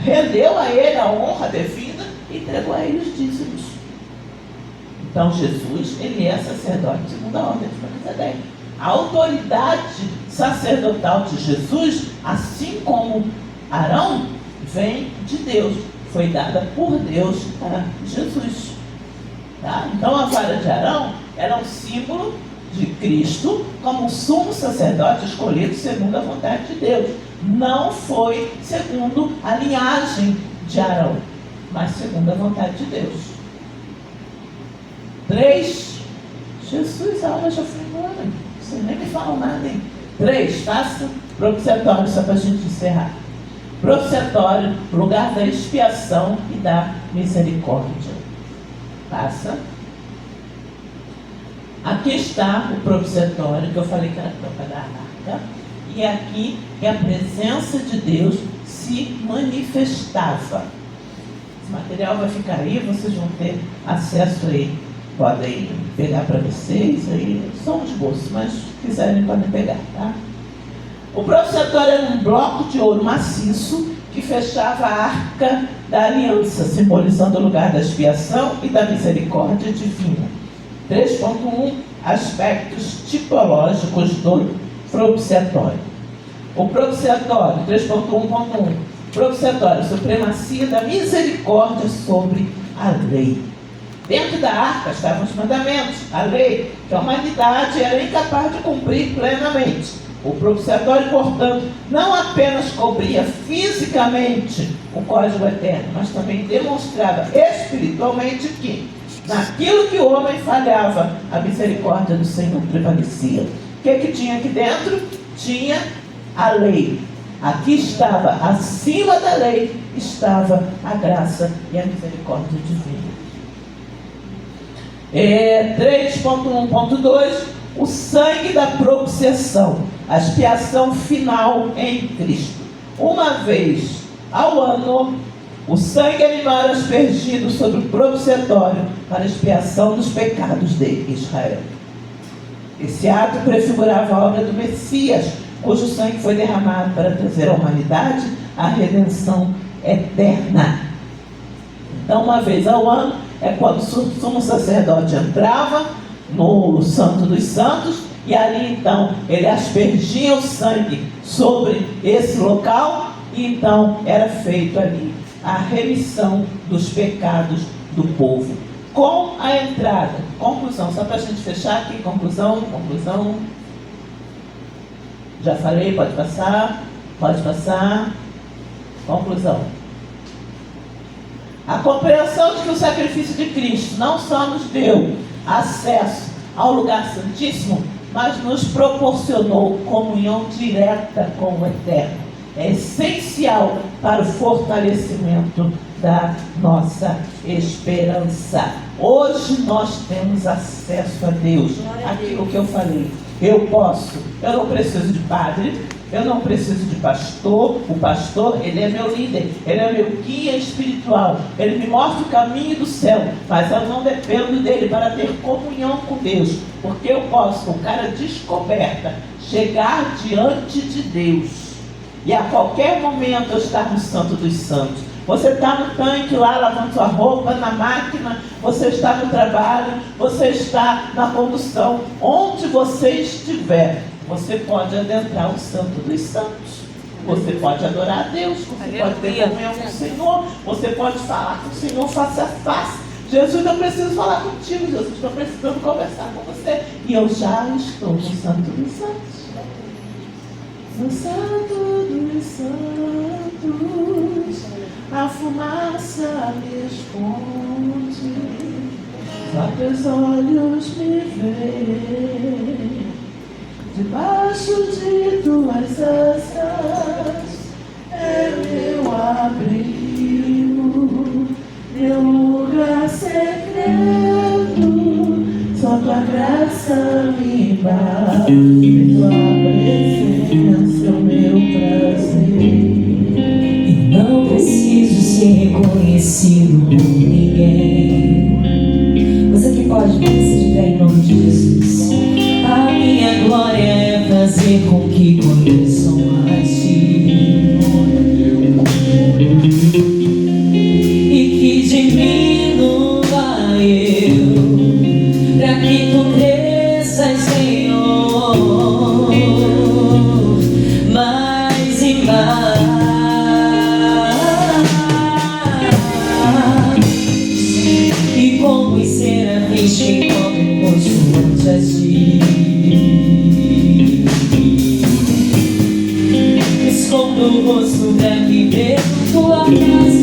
rendeu a ele a honra devida e entregou a ele os dízimos. Então Jesus, ele é sacerdote segundo a ordem de Melquisedeque. A autoridade sacerdotal de Jesus, assim como Arão, vem de Deus, foi dada por Deus a Jesus. Tá? Então a vara de Arão era um símbolo de Cristo como sumo sacerdote escolhido segundo a vontade de Deus. Não foi segundo a linhagem de Arão, mas segundo a vontade de Deus. 3. Jesus, a hora já foi embora. Você nem me fala nada, hein? 3. Faça propiciatório, só para a gente encerrar. Propiciatório, lugar da expiação e da misericórdia. Passa. Aqui está o propiciatório, que eu falei que era a troca da arca. E aqui que a presença de Deus se manifestava. Esse material vai ficar aí, vocês vão ter acesso aí. Podem pegar para vocês aí. São os bolsos, mas se quiserem podem pegar, tá? O propiciatório era um bloco de ouro maciço que fechava a arca da aliança, simbolizando o lugar da expiação e da misericórdia divina. 3.1 Aspectos tipológicos do propiciatório. O propiciatório, 3.1.1 propiciatório, supremacia da misericórdia sobre a lei. Dentro da arca estavam os mandamentos, a lei, que a humanidade era incapaz de cumprir plenamente. O propiciatório, portanto, não apenas cobria fisicamente o código eterno, mas também demonstrava espiritualmente que, naquilo que o homem falhava, a misericórdia do Senhor prevalecia. O que tinha aqui dentro? Tinha a lei. Aqui estava, acima da lei, estava a graça e a misericórdia divina. 3.1.2 o sangue da propiciação, a expiação final em Cristo. Uma vez ao ano, o sangue animal era aspergido sobre o propiciatório para a expiação dos pecados de Israel. Esse ato prefigurava a obra do Messias, cujo sangue foi derramado para trazer à humanidade a redenção eterna. Então, uma vez ao ano, é quando o sumo sacerdote entrava no Santo dos Santos, e ali então ele aspergia o sangue sobre esse local, e então era feito ali a remissão dos pecados do povo. Com a entrada, conclusão, só para a gente fechar aqui, conclusão. Já falei, pode passar. Conclusão. A compreensão de que o sacrifício de Cristo não só nos deu acesso ao lugar santíssimo, mas nos proporcionou comunhão direta com o Eterno. É essencial para o fortalecimento da nossa esperança. Hoje nós temos acesso a Deus. Aquilo que eu falei, eu não preciso de padre, eu não preciso de pastor. O pastor, ele é meu líder, ele é meu guia espiritual, ele me mostra o caminho do céu, mas eu não dependo dele para ter comunhão com Deus, porque eu posso, com cara descoberta, chegar diante de Deus e a qualquer momento eu estar no Santo dos Santos. Você está no tanque lá lavando sua roupa, na máquina, você está no trabalho, você está na condução, onde você estiver, você pode adentrar o Santo dos Santos. Você pode adorar a Deus, você pode ter comunhão com o Senhor, você pode falar com o Senhor face a face. Jesus, eu preciso falar contigo, Jesus, estou precisando conversar com você. E eu já estou no Santo dos Santos. No Santo dos Santos, a fumaça me esconde, só teus olhos me veem, debaixo de tuas asas, é meu abrigo, meu lugar secreto, só tua graça me bate, tua presença é o meu prazer. E não preciso ser reconhecido por ninguém. Você que pode se de pé em nome de Jesus. A minha glória é fazer com que conheçam a ti, e que diminua eu, para que tu cresças, Senhor, mais e mais. E como os serafins que encontram o rosto ante a ti, escondo o rosto para que veja tua face.